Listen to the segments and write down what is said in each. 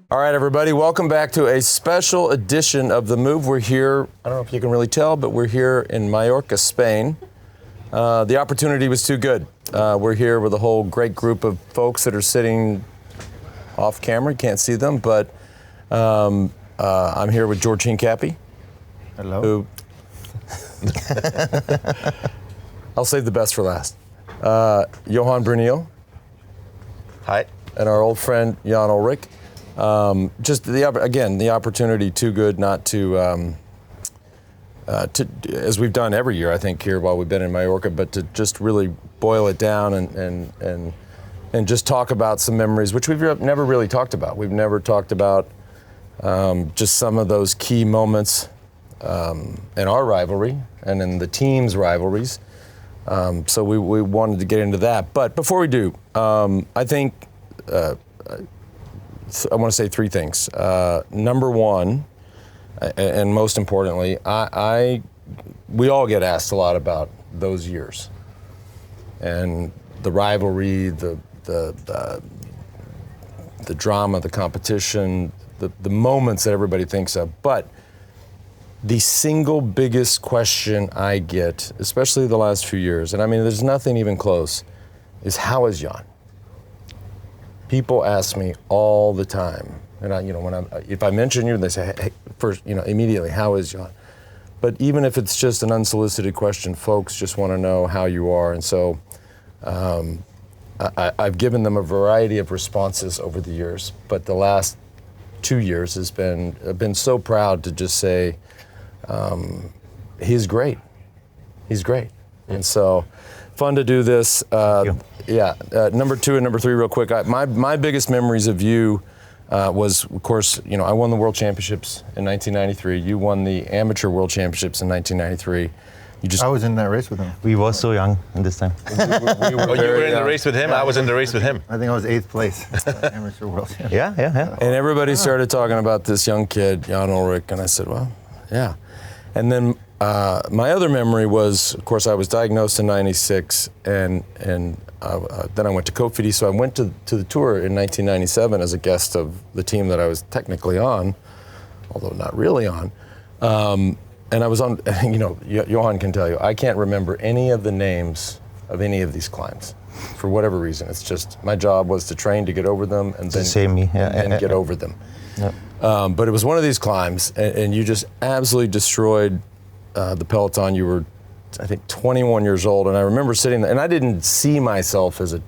All right, everybody, welcome back to a special edition of The Move. We're here, I don't know if you can really tell, but we're here in Mallorca, Spain. The opportunity was too good. We're here with a whole great group of folks that are sitting off camera. You can't see them, but I'm here with George Hincapie. Hello. I'll save the best for last. Johan Brunel. Hi. And our old friend, Jan Ullrich. Just the opportunity too good not to, as we've done every year, I think, here while we've been in Mallorca, but to just really boil it down and just talk about some memories, which we've never really talked about. We've never talked about just some of those key moments in our rivalry and in the team's rivalries. So we wanted to get into that. But before we do, I think I want to say three things. Number one, and most importantly, we all get asked a lot about those years and the rivalry, the drama, the competition, the moments that everybody thinks of. But the single biggest question I get, especially the last few years, and I mean, there's nothing even close, is how is Jan? People ask me all the time, and if I mention you, they say, hey, first, immediately, how is John? But even if it's just an unsolicited question, folks just want to know how you are, and so I've given them a variety of responses over the years. But the last 2 years I've been so proud to just say, he's great, and so fun to do this. Number two and number three, real quick. My biggest memories of you was, of course, I won the World Championships in 1993. You won the Amateur World Championships in 1993. I was in that race with him. We were so young in this time. You were in the race with him. I was in the race with him. I think I was 8th place. Amateur World Champion. Yeah. And everybody started talking about this young kid, Jan Ullrich, and I said, well, yeah. And then my other memory was, of course, I was diagnosed in '96, and then I went to Cofidis. So I went to the Tour in 1997 as a guest of the team that I was technically on, although not really on. And I was on, Johan can tell you, I can't remember any of the names of any of these climbs for whatever reason. It's just my job was to train to get over them and then get over them. Yep. But it was one of these climbs, and you just absolutely destroyed the peloton. You were, I think, 21 years old, and I remember sitting there, and I didn't see myself as a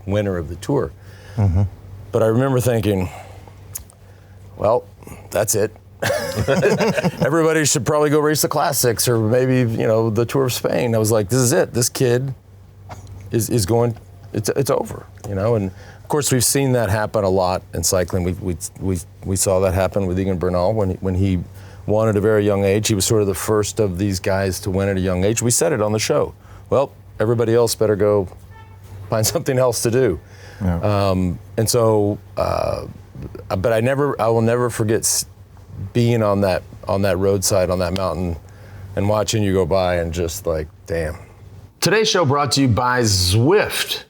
winner of the Tour. Mm-hmm. But I remember thinking, well, that's it. Everybody should probably go race the classics or maybe, the Tour of Spain. I was like, this is it. This kid is going, it's over, And of course, we've seen that happen a lot in cycling. We saw that happen with Egan Bernal when he won at a very young age. He was sort of the first of these guys to win at a young age. We said it on the show. Well, everybody else better go find something else to do. Yeah. And so, but I will never forget being on that roadside on that mountain and watching you go by and just like, damn. Today's show brought to you by Zwift.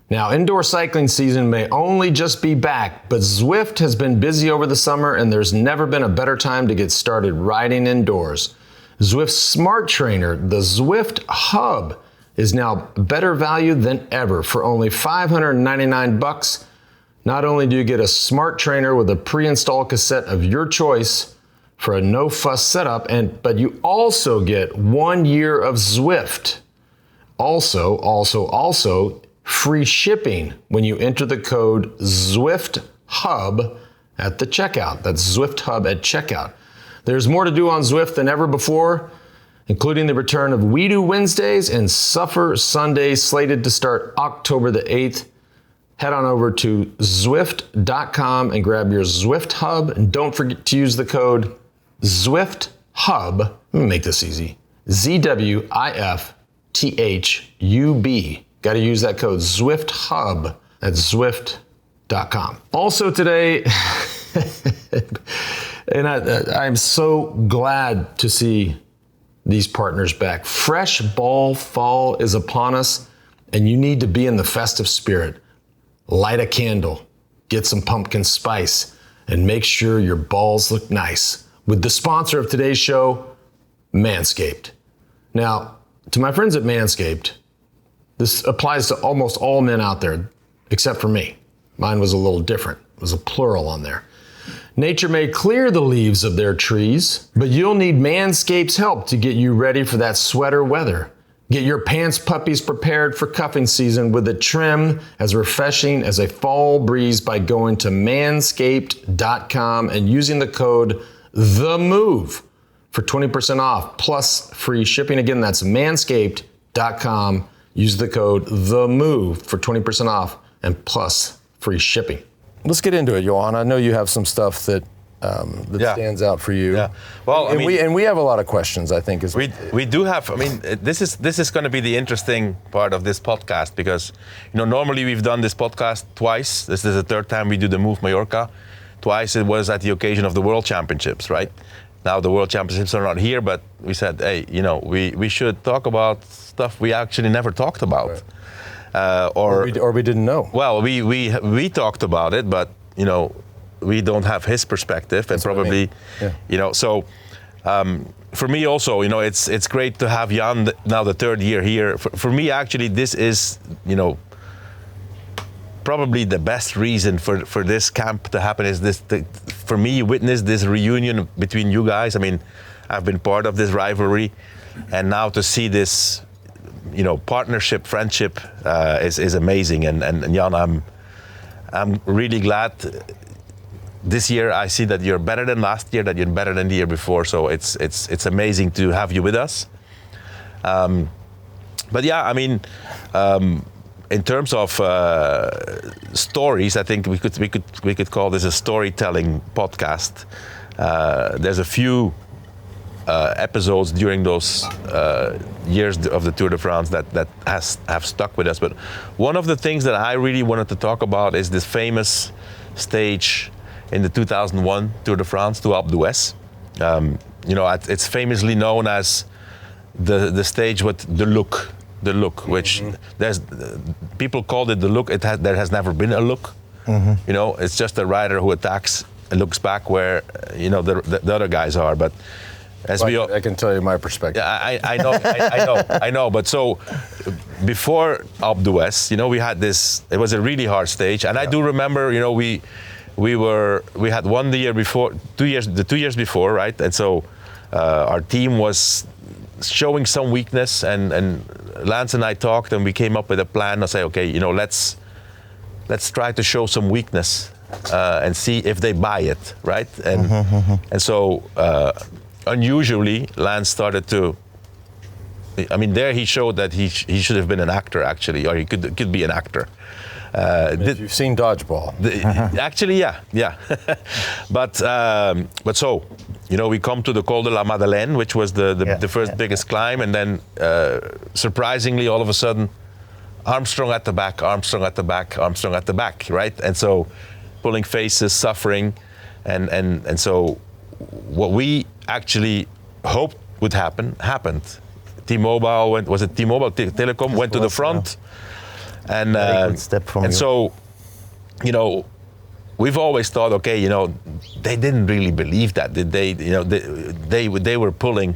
Now, indoor cycling season may only just be back, but Zwift has been busy over the summer and there's never been a better time to get started riding indoors. Zwift's smart trainer, the Zwift Hub, is now better value than ever for only $599. Not only do you get a smart trainer with a pre-installed cassette of your choice for a no-fuss setup, but you also get 1 year of Zwift. Also, free shipping when you enter the code ZWIFTHUB at the checkout. That's ZWIFTHUB at checkout. There's more to do on Zwift than ever before, including the return of We Do Wednesdays and Suffer Sundays slated to start October the 8th. Head on over to Zwift.com and grab your Zwift Hub. And don't forget to use the code ZWIFTHUB. Let me make this easy. ZWIFTHUB. Got to use that code ZWIFTHUB at Zwift.com. Also today, and I'm so glad to see these partners back. Fresh ball fall is upon us, and you need to be in the festive spirit. Light a candle, get some pumpkin spice, and make sure your balls look nice with the sponsor of today's show, Manscaped. Now, to my friends at Manscaped, this applies to almost all men out there, except for me. Mine was a little different. It was a plural on there. Nature may clear the leaves of their trees, but you'll need Manscaped's help to get you ready for that sweater weather. Get your pants puppies prepared for cuffing season with a trim as refreshing as a fall breeze by going to manscaped.com and using the code THEMOVE for 20% off plus free shipping. Again, that's manscaped.com. Use the code THEMOVE for 20% off and plus free shipping. Let's get into it, Johan. I know you have some stuff that stands out for you. Yeah. Well, we have a lot of questions, I think. We do have. I mean, this is going to be the interesting part of this podcast because, normally we've done this podcast twice. This is the third time we do the Move Mallorca. Twice it was at the occasion of the World Championships, right? Now the World Championships are not here, but we said, hey, we should talk about stuff we actually never talked about. Right. Or we didn't know. Well, we talked about it, but we don't have his perspective, and That's probably, So for me also, it's great to have Jan now the third year here. For me, actually, this is probably the best reason for this camp to happen is for me witness this reunion between you guys. I mean, I've been part of this rivalry, and now to see this. Partnership, friendship is amazing, and Jan, I'm really glad. This year I see that you're better than last year, that you're better than the year before. So it's amazing to have you with us. But yeah, I mean, in terms of stories, I think we could call this a storytelling podcast. There's a few. Episodes during those years of the Tour de France that have stuck with us. But one of the things that I really wanted to talk about is this famous stage in the 2001 Tour de France to Alpe d'Huez. It's famously known as the stage with the look, which there's people called it the look. There has never been a look. Mm-hmm. It's just a rider who attacks and looks back where the other guys are, but. I can tell you my perspective. Yeah, I know. But so before Alpe d'Huez, we had this. It was a really hard stage, and I do remember, we had one the year before, 2 years before, right? And so our team was showing some weakness, and Lance and I talked, and we came up with a plan to say, okay, let's try to show some weakness and see if they buy it, right? And so. Unusually, Lance started to. I mean, there he showed that he should have been an actor actually, or he could be an actor. You've seen Dodgeball. Actually, yeah. But so, we come to the Col de la Madeleine, which was the first biggest climb, and then surprisingly, all of a sudden, Armstrong at the back, right? And so, pulling faces, suffering, and so. What we actually hoped would happen happened. T-Mobile Telecom went to the front, and good step from you. So, we've always thought, okay, they didn't really believe that, did they? They were pulling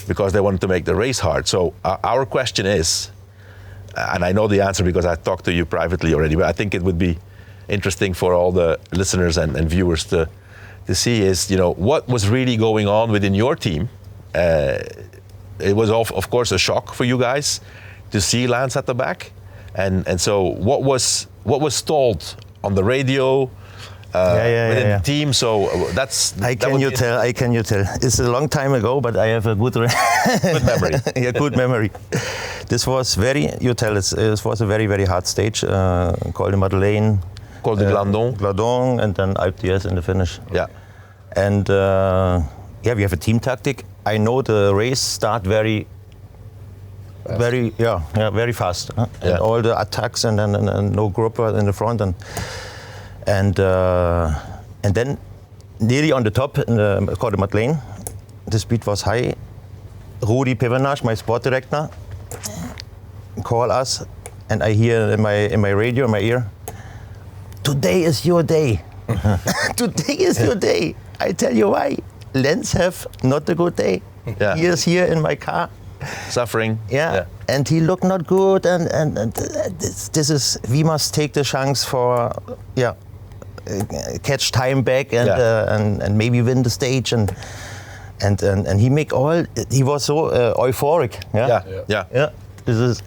because they wanted to make the race hard. So our question is, and I know the answer because I talked to you privately already, but I think it would be interesting for all the listeners and viewers to see is, what was really going on within your team. It was of course a shock for you guys to see Lance at the back, and so what was stalled on the radio within the team. So I can you tell. It's a long time ago, but I have a good memory. Good memory. This was it was a very, very hard stage. Col de Madeleine, Col de Glandon, and then Alpe d'Huez in the finish. Yeah. And we have a team tactic. I know the race start very fast. And all the attacks and no group in the front and then nearly on the top in the Col de Madeleine, the speed was high. Rudi Pevenage, my sport director, call us, and I hear in my radio, in my ear, today is your day. Today is your day. I tell you why. Lance have not a good day. Yeah. He is here in my car. Suffering. Yeah. And he looked not good. And this is, we must take the chance for, catch time back and maybe win the stage. And he make all, he was so euphoric. Yeah. This is,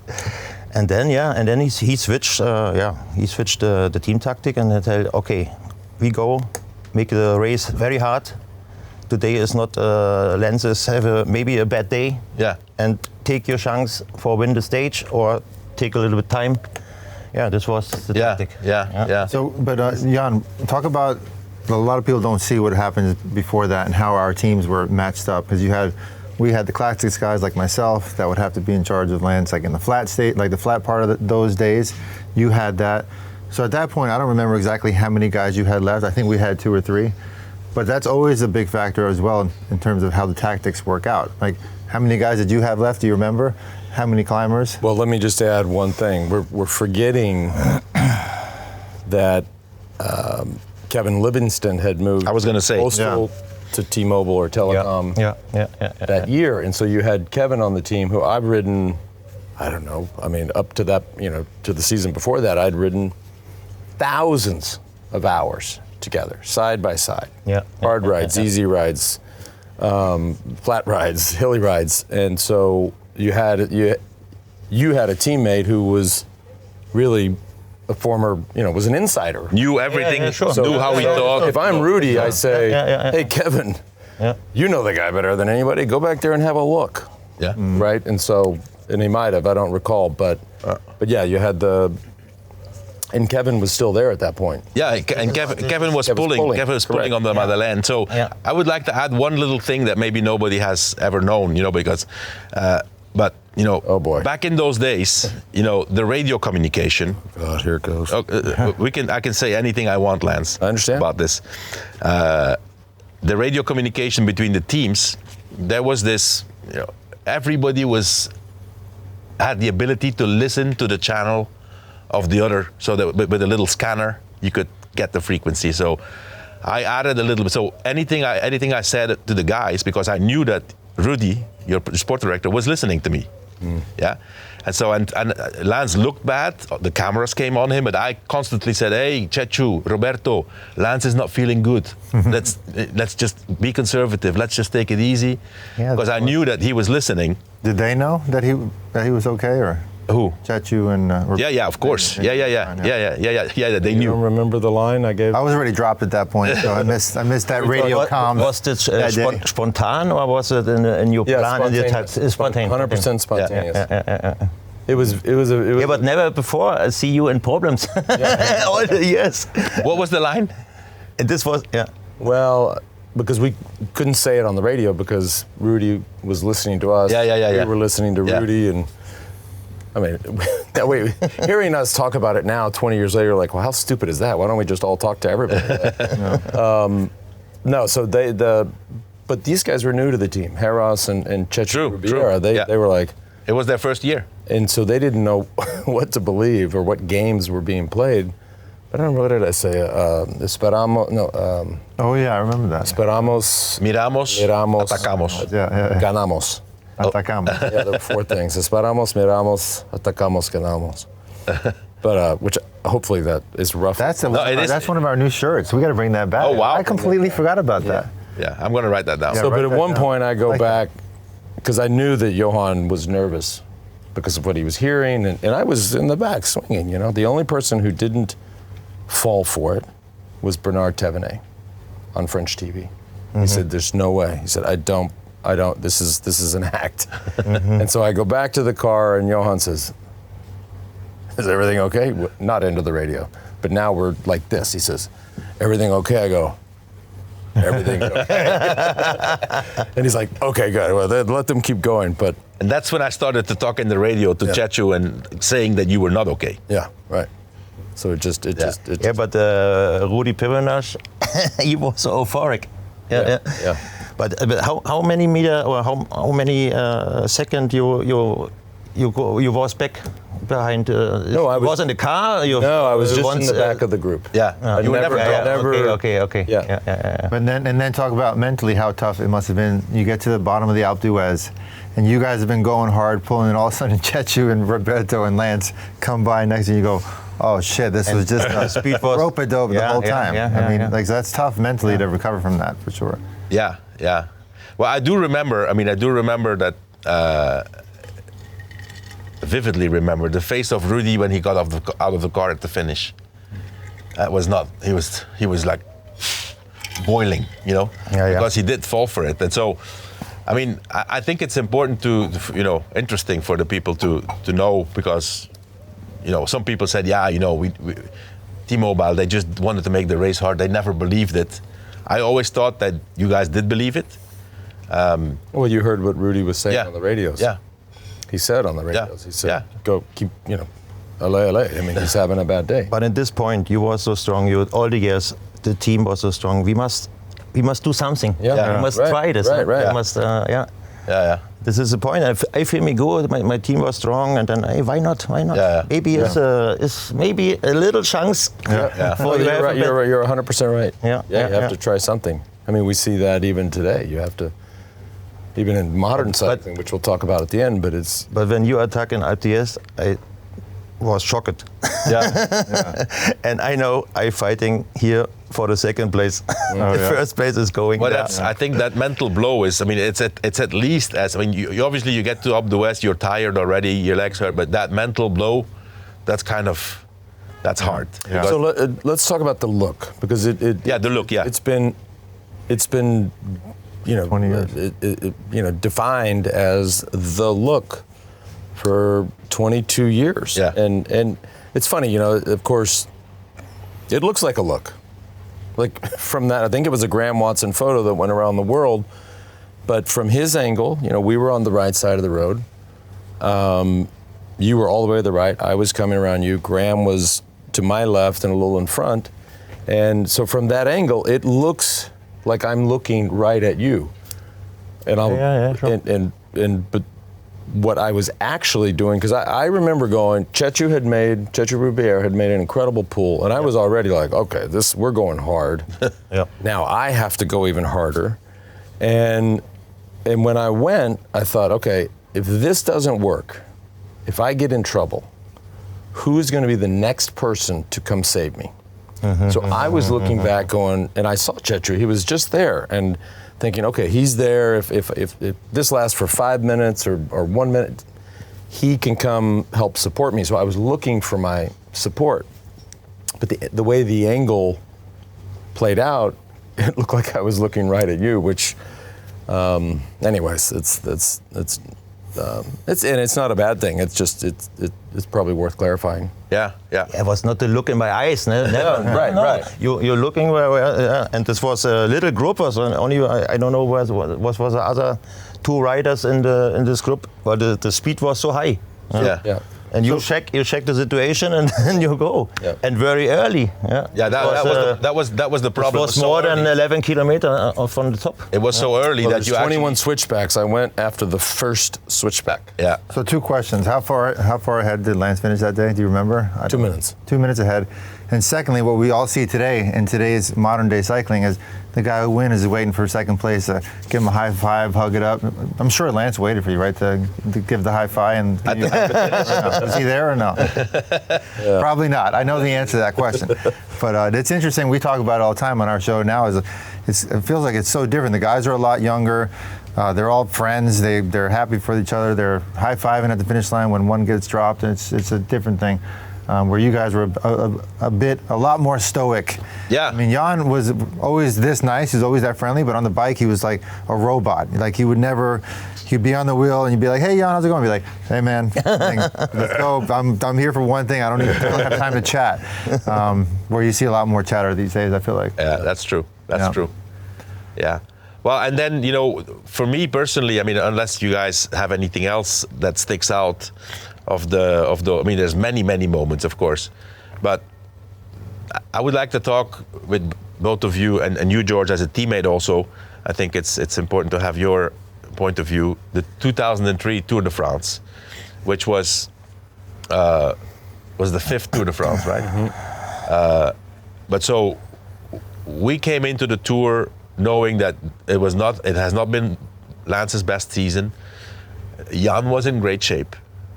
and then he switched. He switched the team tactic and he said, okay, we go make the race very hard. Today is not Lances have maybe a bad day. Yeah. And take your chance for win the stage or take a little bit time. Yeah, this was the tactic. Yeah. So, but Jan, talk about, a lot of people don't see what happened before that and how our teams were matched up, because we had the classics guys like myself that would have to be in charge of Lance, like in the flat state, like the flat part of those days. You had that. So at that point, I don't remember exactly how many guys you had left. I think we had 2 or 3. But that's always a big factor as well in terms of how the tactics work out. Like, how many guys did you have left? Do you remember? How many climbers? Well, let me just add one thing. We're forgetting that Kevin Livingston had moved. I was going to say. Postal to T-Mobile or Telecom that year. And so you had Kevin on the team, who I've ridden, I don't know, I mean, up to that, to the season before that, I'd ridden thousands of hours together, side by side. Hard rides, easy rides, flat rides, hilly rides. And so you had a teammate who was really a former, was an insider. Knew everything, sure. Knew how he talked. If I'm Rudy, I say, hey, Kevin, you know the guy better than anybody. Go back there and have a look. Yeah. Right? And so, and he might have, I don't recall, but yeah, you had and Kevin was still there at that point. Yeah, and Kevin was pulling. Kevin was pulling on the Madeleine. So I would like to add one little thing that maybe nobody has ever known, because, oh boy, back in those days, the radio communication. God, here it goes. I can say anything I want, Lance. I understand about this. The radio communication between the teams, there was this. Everybody had the ability to listen to the channel of the other, so that with a little scanner you could get the frequency. So I added a little bit. So anything I said to the guys, because I knew that Rudy, your sport director, was listening to me. Yeah, and so and Lance looked bad. The cameras came on him, but I constantly said, "Hey, Chechu, Roberto, Lance is not feeling good. Let's just be conservative. Let's just take it easy," because I knew that he was listening. Did they know that he was okay, or? Who? Chechu and yeah, of course. Yeah. They knew. You don't remember the line I gave? I was already dropped at that point, so I missed that radio comm. Was it spontan or was it in your plan? Spontaneous. 100% spontaneous. It was. Yeah, but never before I see you in problems. All the years. What was the line? And this was Well, because we couldn't say it on the radio because Rudy was listening to us. We were listening to Rudy and. I mean, that way, hearing us talk about it now, 20 years later, like, well, how stupid is that? Why don't we just all talk to everybody? No, so but these guys were new to the team, Heras and Chechu Riviera. They were like, it was their first year, and so they didn't know what to believe or what games were being played. But I don't know, what did I say? Esperamos, no. Oh yeah, I remember that. Miramos, atacamos. Ganamos. Atacamos. There were 4 things. Esperamos, miramos, atacamos, ganamos. But which hopefully that is rough. That's one of our new shirts. We got to bring that back. Oh wow! I completely forgot about that. Yeah, I'm going to write that down. So, but at one point I go back because I knew that Johan was nervous because of what he was hearing, and I was in the back swinging. The only person who didn't fall for it was Bernard Thévenet on French TV. He said, "There's no way." He said, "I don't. This is an act." And so I go back to the car, and Johan says, "Is everything okay?" Not into the radio, but now we're like this. He says, "Everything okay?" I go, "Everything's okay." And he's like, "Okay, good. Well, let them keep going." And that's when I started to talk in the radio to Chechu and saying that you were not okay. Yeah, right. So it just. But Rudy Pivenage, he was so euphoric. Yeah. But how many meter or how many second you was back behind? No, I was in the car. You No, I was just once, in the back of the group. Yeah, I you were never, never. Okay. Yeah. But then talk about mentally how tough it must have been. You get to the bottom of the Alpe d'Huez, and you guys have been going hard, pulling, and all of a sudden Chechu and Roberto and Lance come by next, and you go, oh shit, this was just a speed was rope-a-dope the whole time. I mean, yeah. like that's tough mentally to recover from that for sure. Yeah. Well, I do remember that. Vividly remember the face of Rudy when he got out of the car at the finish. That was not. He was like boiling, because he did fall for it. And so, I mean, I think it's important to interesting for the people to know, because, some people said, we T-Mobile, they just wanted to make the race hard. They never believed it. I always thought that you guys did believe it. Well, you heard what Rudy was saying on the radios. Yeah. He said on the radios. Yeah. He said, "Go keep, LA." I mean, he's having a bad day. But at this point, you were so strong. All the years, the team was so strong. We must do something. Yeah. We must Right. try this. Right. We must. Yeah. This is the point. I feel me good. My team was strong, and then hey, why not? Yeah. Maybe it's maybe a little chance. Well, For you you're have right. a You're 100% right. Yeah. You have to try something. I mean, we see that even today. You have to, even in modern cycling, which we'll talk about at the end. But it's. But when you attack in Alpe d'Huez, I was shocked. And I know I'm fighting here for the second place. The first place is going Well, there. I think that mental blow is. I mean, it's at least as. I mean, you obviously you get to up the West, you're tired already, your legs hurt, but that mental blow, that's hard. Yeah. So let's talk about the look, because it the look. Yeah. It's been 20 years. defined as the look for 22 years. Yeah. And it's funny, of course, it looks like a look. Like from that, I think it was a Graham Watson photo that went around the world, but from his angle, we were on the right side of the road. You were all the way to the right. I was coming around you. Graham was to my left and a little in front. And so from that angle, it looks like I'm looking right at you. And Sure. but what I was actually doing, because I remember going, Chechu Rubier had made an incredible pull, and I was already like, okay, we're going hard. Now I have to go even harder. And when I went, I thought, okay, if this doesn't work, if I get in trouble, who's going to be the next person to come save me? So I was looking back going, and I saw Chechu, he was just there, and thinking, okay, he's there. If this lasts for 5 minutes or 1 minute, he can come help support me. So I was looking for my support. But the way the angle played out, it looked like I was looking right at you, which, anyways, it's not a bad thing. It's just it's probably worth clarifying. Yeah. It was not the look in my eyes. Never. Right. You're looking where, and this was a little group. Only I don't know was the other two riders in this group, but the speed was so high. Yeah. And you check the situation, and then you go. Yeah. And very early. That was the problem. It was more than 11 kilometers from the top. It was so early that There's you 21 switchbacks. I went after the first switchback. Yeah. So 2 questions. How far ahead did Lance finish that day? Do you remember? 2 minutes. 2 minutes ahead. And secondly, what we all see today in today's modern day cycling is the guy who wins is waiting for second place. Give him a high five, hug it up. I'm sure Lance waited for you, right, to give the high five. And is he there or no? Probably not. I know the answer to that question. But it's interesting. We talk about it all the time on our show now. It feels like it's so different. The guys are a lot younger. They're all friends. They're happy for each other. They're high-fiving at the finish line when one gets dropped. It's a different thing. Where you guys were a lot more stoic. Yeah. I mean, Johan was always this nice. He was always that friendly. But on the bike, he was like a robot. Like he'd be on the wheel and you'd be like, "Hey, Johan, how's it going?" He'd be like, "Hey, man, let's go. I'm here for one thing. I don't have time to chat." Where you see a lot more chatter these days, I feel like. Yeah, that's true. That's true. Yeah. Well, and then, for me personally, I mean, unless you guys have anything else that sticks out of the I mean, there's many moments, of course, but I would like to talk with both of you and you, George, as a teammate also. I think it's important to have your point of view. The 2003 Tour de France, which was was the 5th Tour de France, right? But so we came into the Tour knowing that it has not been Lance's best season. Jan was in great shape.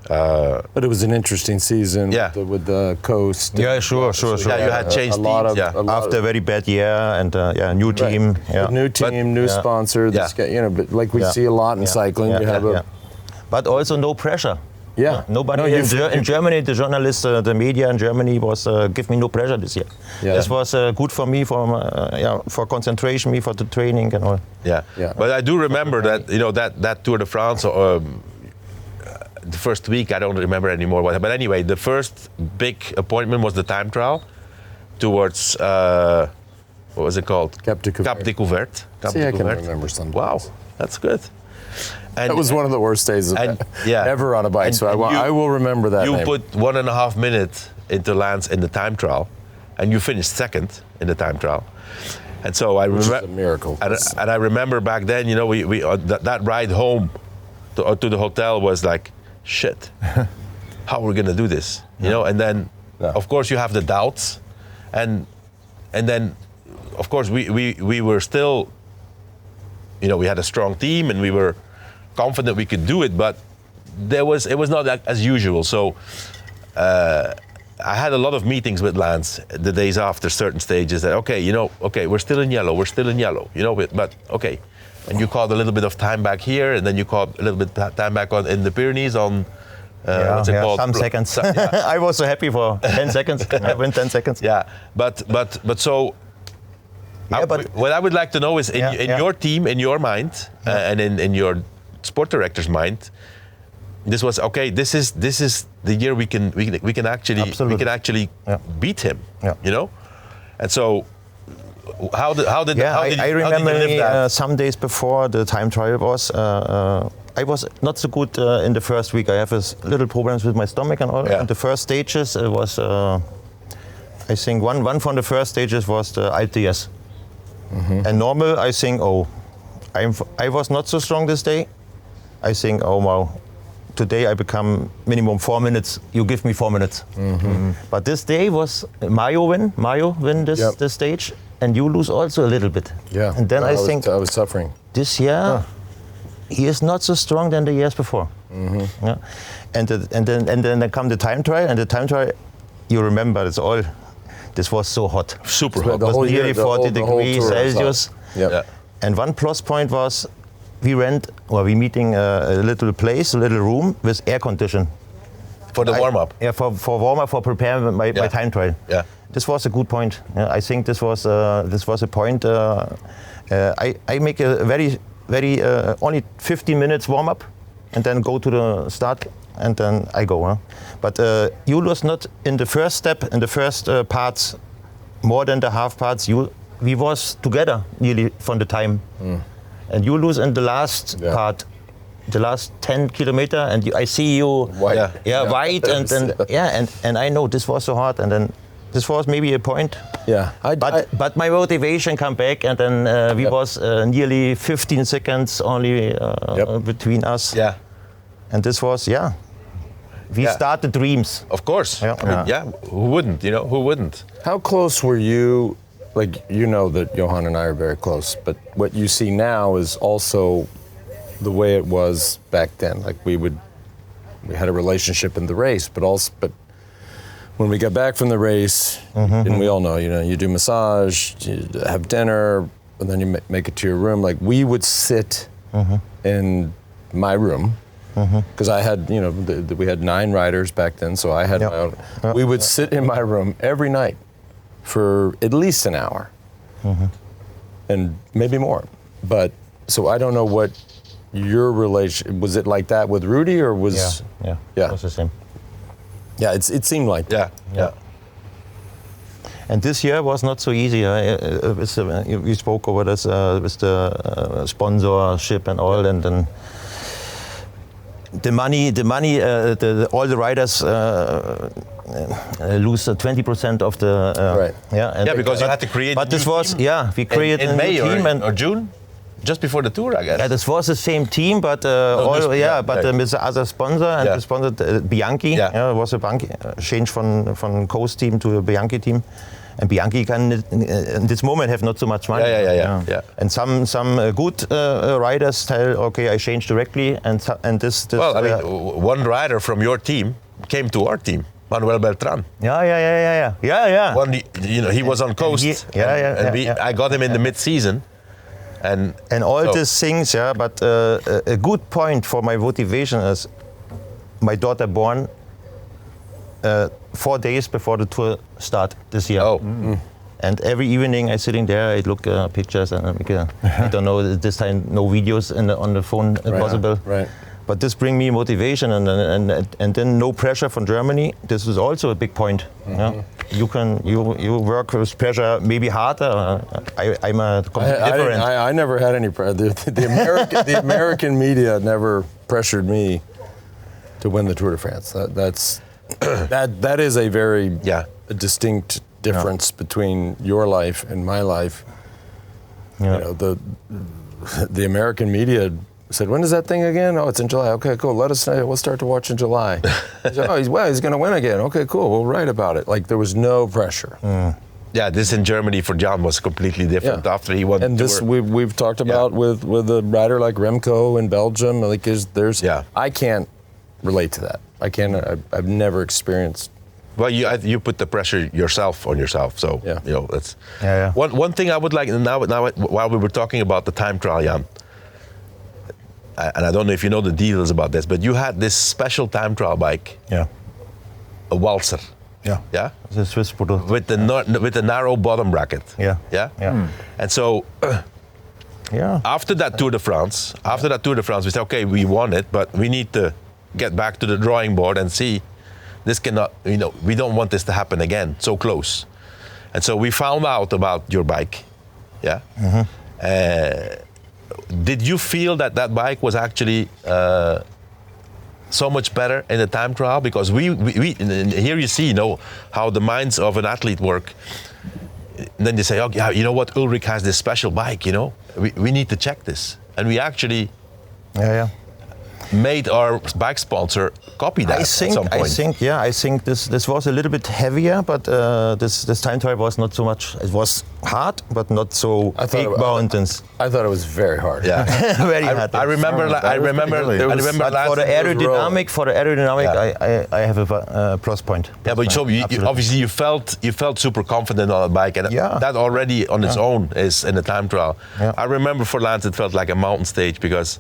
But it was an interesting season with the coast. Yeah, sure. Yeah, you had changed teams. After a very bad year and new team. Right. Yeah. New team, new sponsor. But like we see a lot in cycling, you have But also no pressure. Yeah. Nobody in Germany, the journalists, the media in Germany was give me no pressure this year. Yeah. This was good for me for concentration, me for the training and all. Yeah. But I do remember that Tour de France. The first week, I don't remember anymore. But anyway, the first big appointment was the time trial towards, what was it called? Cap de Couvert. See, I can remember something. Wow, that's good. And that was one of the worst days ever on a bike, so I will remember that You name. put 1.5 minutes into Lance in the time trial, and you finished second in the time trial. And so I remember, a miracle. And I remember back then, we that ride home to the hotel was like, shit, how are we gonna do this? And then of course you have the doubts, and then of course we were still, we had a strong team and we were confident we could do it, but it was not as usual. So I had a lot of meetings with Lance the days after certain stages that we're still in yellow, but okay. And you called a little bit of time back here, and then you called a little bit time back in the Pyrenees on what's it called? Some seconds. I was so happy for 10 seconds. I went 10 seconds. Yeah, but so. What I would like to know is in your team, in your mind, and in your sport director's mind, this was okay. This is the year we can actually beat him. Yeah. And so. How did I remember you live that? Some days before the time trial was, I was not so good in the first week. I have little problems with my stomach and all. And the first stages it was, I think one from the first stages was the Alpe. And normal, I think, I was not so strong this day. I think, wow, today I become minimum 4 minutes. You give me 4 minutes. But this day was Mayo win this stage. And you lose also a little bit. Yeah. And then I think I was suffering. This year, he is not so strong than the years before. Yeah. And then come the time trial, and the time trial, you remember this was so hot. Super hot. It was nearly 40 the whole degrees tour Celsius. Yeah. And one plus point was, we meeting a little room with air condition. For the warm up. Yeah, for warm up, for preparing my time trial. Yeah. This was a good point. I think this was a point. I make a very only 15 minutes warm up, and then go to the start, and then I go. But you was not in the first step, in the first parts, more than the half parts. We was together nearly from the time, and you lose in the last part. The last 10 kilometer, and I see you white, white, and I know this was so hard, and then this was maybe a point. Yeah, but my motivation come back, and then we was nearly 15 seconds only between us. Yeah, and this was we started dreams. Of course. Who wouldn't? Who wouldn't? How close were you? Like that Johan and I are very close, but what you see now is also the way it was back then. Like we had a relationship in the race, but when we got back from the race, and we all know, you do massage, you have dinner, and then you make it to your room. Like we would sit in my room, because I had, we had 9 riders back then, so I had my own. We would sit in my room every night for at least an hour, and maybe more. But so I don't know what your relation was. It like that with Rudy, or was it was the same. Yeah, it seemed like that. Yeah. And this year was not so easy. We spoke over this with the sponsorship and all, and then the money. All the riders lose 20% of the right. Yeah, because you had to create. But this was we created in May a team or June. just before the Tour, I guess. Yeah, this was the same team, but with the other sponsor, and the sponsor Bianchi. Yeah. It was a change from Coast team to a Bianchi team, and Bianchi can in this moment have not so much money. Yeah. And some good riders tell, okay, I change directly, and this. Well, I mean, one rider from your team came to our team. Manuel Beltran. Yeah. One, he was on Coast. I got him in the mid-season, and all these things. Yeah, but a good point for my motivation is my daughter born 4 days before the Tour start this year. Oh. And every evening I sitting there, I look pictures, and I don't know, this time no videos on the phone possible. Right. But this bring me motivation, and then no pressure from Germany. This is also a big point. Yeah? You work with pressure maybe harder. I'm a completely different. I never had any pressure. The American media never pressured me to win the Tour de France. That is a very distinct difference between your life and my life. Yeah. The American media said, when is that thing again? Oh, it's in July. Okay, cool. Let us know. We'll start to watch in July. He's going to win again. Okay, cool. We'll write about it. Like, there was no pressure. Yeah, this in Germany for John was completely different after he won. And the this Tour. we've talked about with a rider like Remco in Belgium. Like, there's I can't relate to that. I can't. I've never experienced. Well, you put the pressure on yourself. So that's one thing I would like now. While we were talking about the time trial, Jan. And I don't know if you know the details about this, but you had this special time trial bike, a Walser, the Swiss product with the narrow bottom bracket, and so after that Tour de France, we said, okay, we won it, but we need to get back to the drawing board and see this cannot, we don't want this to happen again, so close, and so we found out about your bike, did you feel that bike was actually so much better in the time trial? Because we here you see, how the minds of an athlete work. And then they say, oh, yeah, you know what? Ullrich has this special bike. We need to check this, and we actually made our bike sponsor copy that at some point. I think this was a little bit heavier, but this time trial was not so much. It was hard, but not so big mountains. I thought it was very hard. Yeah, very hard. I remember. But for the aerodynamic, I have a plus point. Yeah, but so obviously you felt super confident on the bike, and that already on its own is in the time trial. Yeah. I remember for Lance it felt like a mountain stage because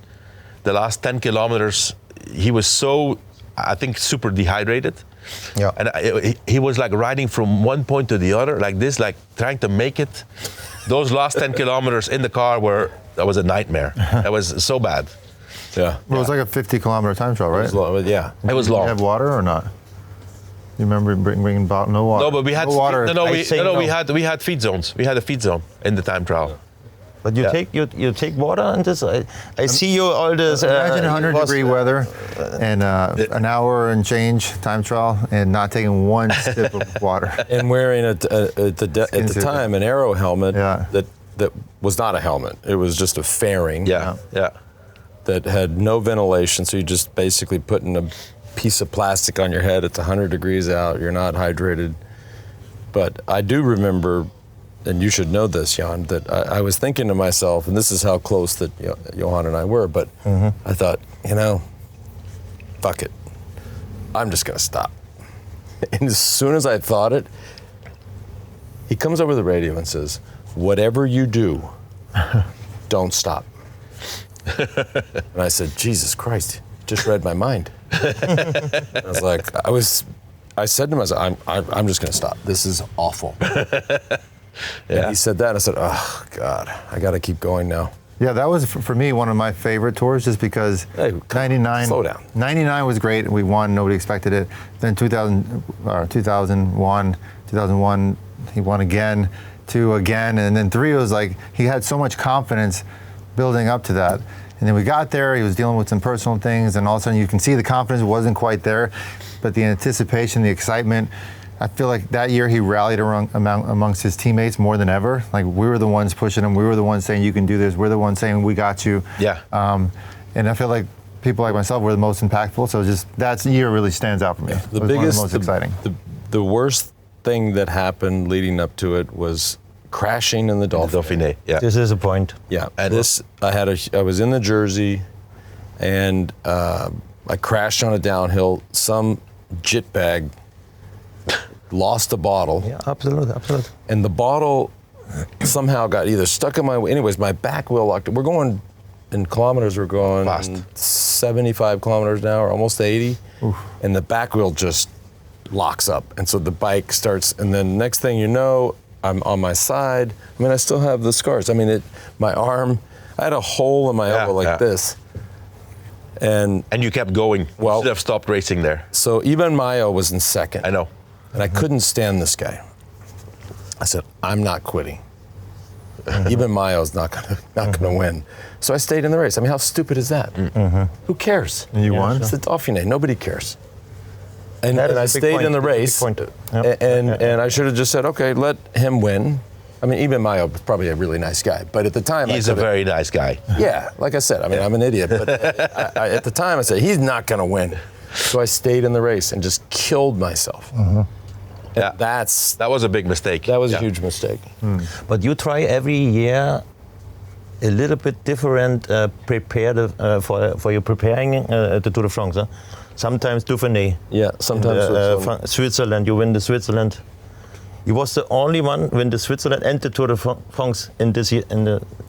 the last 10 kilometers he was so, I think, super dehydrated. Yeah. And he was like riding from one point to the other like this, like trying to make it. Those last 10 kilometers in the car that was a nightmare. That was so bad. Yeah. Well, it was like a 50-kilometer time trial, right? It was long. Yeah. It was long. Did you have water or not? You remember bringing no water? No, but we had water. We had feed zones. We had a feed zone in the time trial. But you take water on this. I see you all this. Imagine 100-degree weather and an hour and change time trial and not taking one sip of water. And wearing at the time an aero helmet that was not a helmet. It was just a fairing. Yeah. That had no ventilation, so you just basically putting a piece of plastic on your head. It's 100 degrees out. You're not hydrated. But I do remember, and you should know this, Jan, that I was thinking to myself, and this is how close that Johan and I were, but I thought, fuck it. I'm just going to stop. And as soon as I thought it, he comes over the radio and says, whatever you do, don't stop. And I said, Jesus Christ, just read my mind. I was like, I said to myself, I'm just going to stop. This is awful. And he said that, and I said, oh, God, I got to keep going now. Yeah, that was, for me, one of my favorite tours just because 99... Slow down. 99 was great, and we won. Nobody expected it. Then 2001, he won again, 2 again, and then 3 was like, he had so much confidence building up to that. And then we got there, he was dealing with some personal things, and all of a sudden you can see the confidence wasn't quite there, but the anticipation, the excitement, I feel like that year he rallied amongst his teammates more than ever. Like we were the ones pushing him. We were the ones saying you can do this. We're the ones saying we got you. Yeah. And I feel like people like myself were the most impactful. So just that year really stands out for me. The it was biggest, one of the most exciting. The worst thing that happened leading up to it was crashing in the Dauphiné. Yeah. This is a point. Yeah. I was in the Jersey, and I crashed on a downhill. Some jitbag lost a bottle. Yeah, absolutely. And the bottle somehow got either stuck in my way. Anyways, my back wheel locked. We're going in kilometers. We're going fast. 75 kilometers an hour, almost 80. Oof. And the back wheel just locks up. And so the bike starts, and then next thing you know, I'm on my side. I mean, I still have the scars. I mean, my arm, I had a hole in my elbow like this. And you kept going. Well, you should have stopped racing there. So Iban Mayo was in second. I know. And I couldn't stand this guy. I said, I'm not quitting. Iban Mayo's not gonna win. So I stayed in the race. I mean, how stupid is that? Who cares? And you won? It's the Dauphiné. Nobody cares. And That is I a big stayed point. in the race. Yep. And I should have just said, okay, let him win. I mean, Iban Mayo was probably a really nice guy, but at the time, He's a very nice guy. Yeah, like I said, I mean, I'm an idiot, but at the time I said, he's not going to win. So I stayed in the race and just killed myself. Yeah. That was a big mistake. That was a huge mistake. But you try every year a little bit different for your preparing the Tour de France. Huh? Sometimes Dauphiné. Yeah, sometimes Switzerland. You win the Switzerland. He was the only one win the Switzerland and the Tour de France in this year.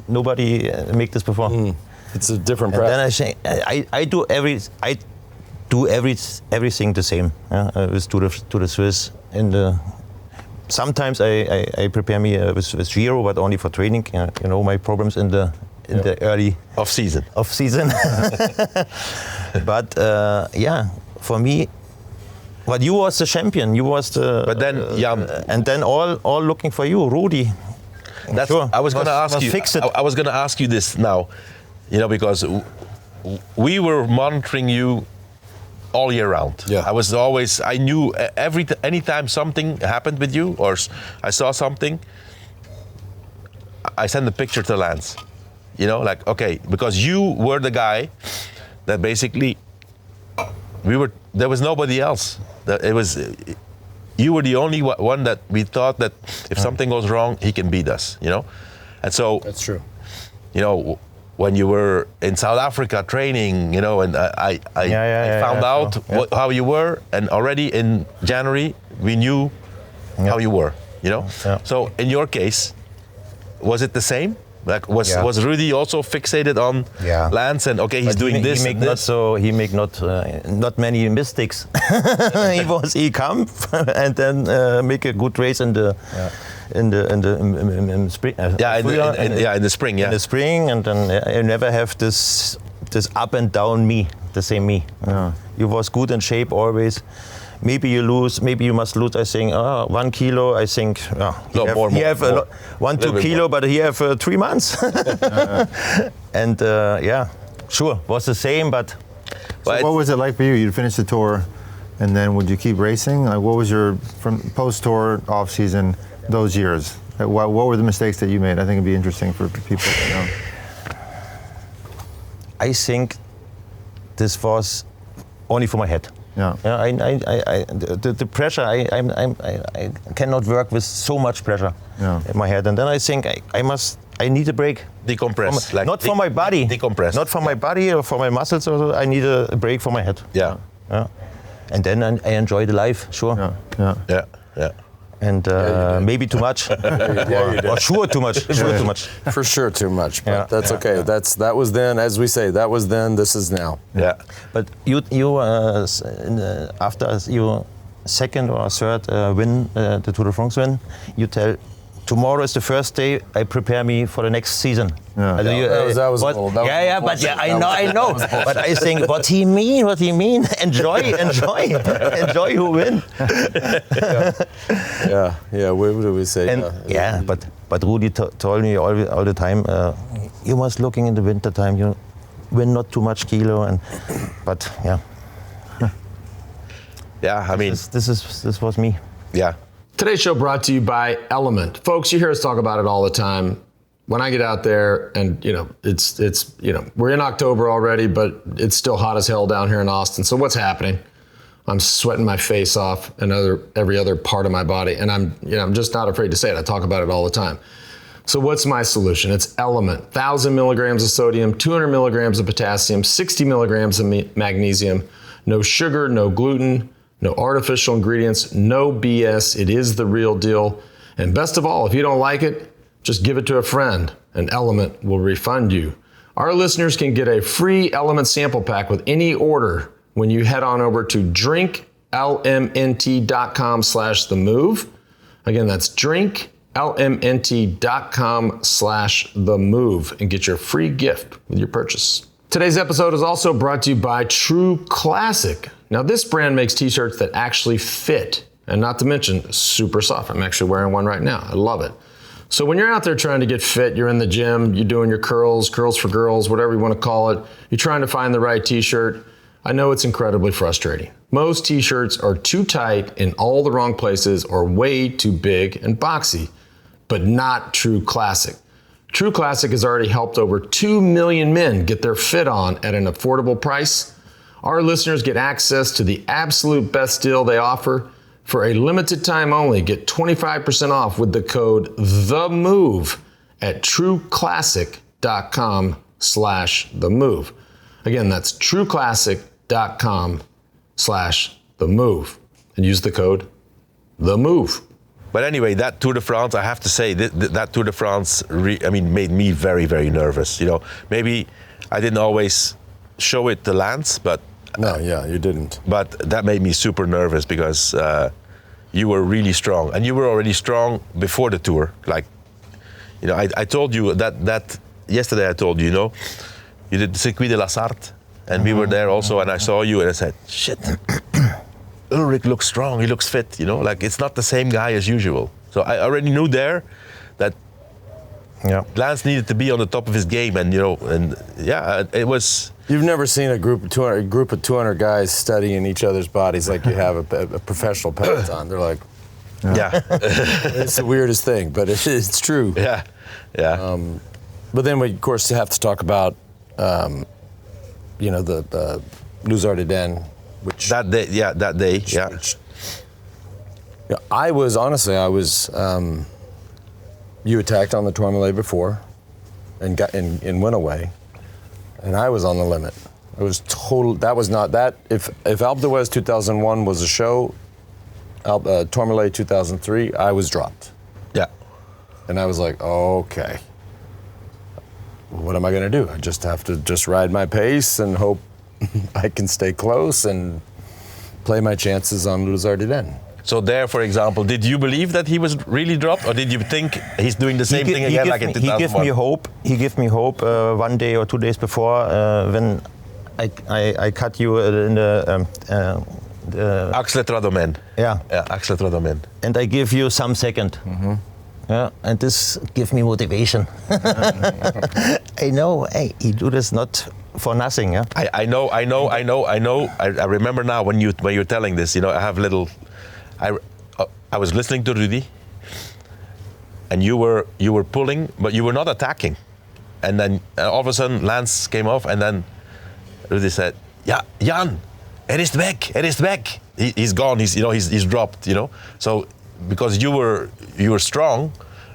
Nobody make this before. It's a different And then practice. I do everything the same. With Tour de Suisse. Sometimes I prepare me with Giro, but only for training. You know my problems in the early Off season. But for me, but you was the champion. You was the. But then Jan, and then all looking for you, Rudy. That's. Sure. I was going to ask you. Fix it. I was going to ask you this now, because we were monitoring you all year round. Yeah. I knew anytime something happened with you or I saw something, I sent a picture to Lance. Like, okay, because you were the guy that basically there was nobody else. You were the only one that we thought that if something goes wrong, he can beat us, And so That's true. When you were in South Africa training, and I found out how you were, and already in January we knew how you were, Yeah. So in your case, was it the same? Like was Rudy also fixated on Lance and okay, he's doing this? He make not many mistakes. he come and then make a good race in the. In spring. In the spring. In the spring, and then I never have this up and down me, the same me. You was good in shape always. Maybe you lose. Maybe you must lose. I think 1 kilo. I think he have 1-2 kilo, but he have 3 months. And sure, was the same. But what was it like for you? You finished the tour, and then would you keep racing? Like, what was your from post-tour off season? Those years, what were the mistakes that you made? I think it'd be interesting for people to know. I think this was only for my head. The pressure. I cannot work with so much pressure in my head, and then I think I need a break. Decompress. Not for my body. Decompress. Not for my body or for my muscles. Also, I need a break for my head. Yeah. And then I enjoy the life. Sure. Yeah. And maybe too much, or sure too much. Sure too much. For sure too much, but that's okay. That was then, as we say, that was then. This is now. Yeah. But you after your second or third win, the Tour de France win, you tell. Tomorrow is the first day. I prepare me for the next season. That was a little. I know. But I think what he mean. Enjoy who win. What do we say? And, but Rudy told me all the time. You must looking in the winter time. You win not too much kilo, Yeah, I mean, this was me. Yeah. Today's show brought to you by Element. Folks, you hear us talk about it all the time. When I get out there and, it's we're in October already, but it's still hot as hell down here in Austin. So what's happening? I'm sweating my face off and every other part of my body. And I'm just not afraid to say it. I talk about it all the time. So what's my solution? It's Element. 1,000 milligrams of sodium, 200 milligrams of potassium, 60 milligrams of magnesium, no sugar, no gluten, no artificial ingredients, no BS. It is the real deal. And best of all, if you don't like it, just give it to a friend, and Element will refund you. Our listeners can get a free Element sample pack with any order when you head on over to drinklmnt.com/themove. Again, that's drinklmnt.com/themove and get your free gift with your purchase. Today's episode is also brought to you by True Classic. Now, this brand makes t-shirts that actually fit, and not to mention super soft. I'm actually wearing one right now. I love it. So when you're out there trying to get fit, you're in the gym, you're doing your curls for girls, whatever you want to call it, you're trying to find the right t-shirt, I know it's incredibly frustrating. Most t-shirts are too tight in all the wrong places or way too big and boxy, but not True Classic. True Classic has already helped over 2 million men get their fit on at an affordable price. Our listeners get access to the absolute best deal they offer. For a limited time only, get 25% off with the code THEMOVE at trueclassic.com/themove. Again, that's trueclassic.com/themove and use the code THEMOVE. But anyway, that Tour de France, I have to say, that Tour de France, made me very, very nervous. Maybe I didn't always show it to Lance, but No, yeah, you didn't. But that made me super nervous because you were really strong, and you were already strong before the tour. I told you that yesterday. I told you, you did the Circuit de la Sarthe, and we were there also, and I saw you, and I said, shit, Ullrich looks strong. He looks fit. It's not the same guy as usual. So I already knew there that Lance needed to be on the top of his game, and it was. You've never seen a group of 200 guys studying each other's bodies like you have a professional peloton. They're like, yeah, it's the weirdest thing, but it's true. Yeah. But then we, of course, have to talk about, the Luz Ardiden, which that day. I was you attacked on the Tourmalet before, and went away. And I was on the limit. It was total. That was not that. If Alpe d'Huez 2001 was a show, Tourmalet 2003, I was dropped. Yeah. And I was like, okay, what am I going to do? I just have to ride my pace and hope I can stay close and play my chances on Luz Ardiden. So there, for example, did you believe that he was really dropped, or did you think he's doing the same thing again like in 2001? He gave me hope 1 day or 2 days before when I cut you in the Axel Tradomen. Yeah, Axel Tradomen. And I give you some second. Mm-hmm. Yeah, and this gives me motivation. I know, hey, he do this not for nothing. Yeah. I know. I remember now when you're telling this. I have little. I was listening to Rudy, and you were pulling, but you were not attacking. And then all of a sudden Lance came off, and then Rudy said, "Yeah, Jan, is weg. He's gone. He's dropped. So because you were strong,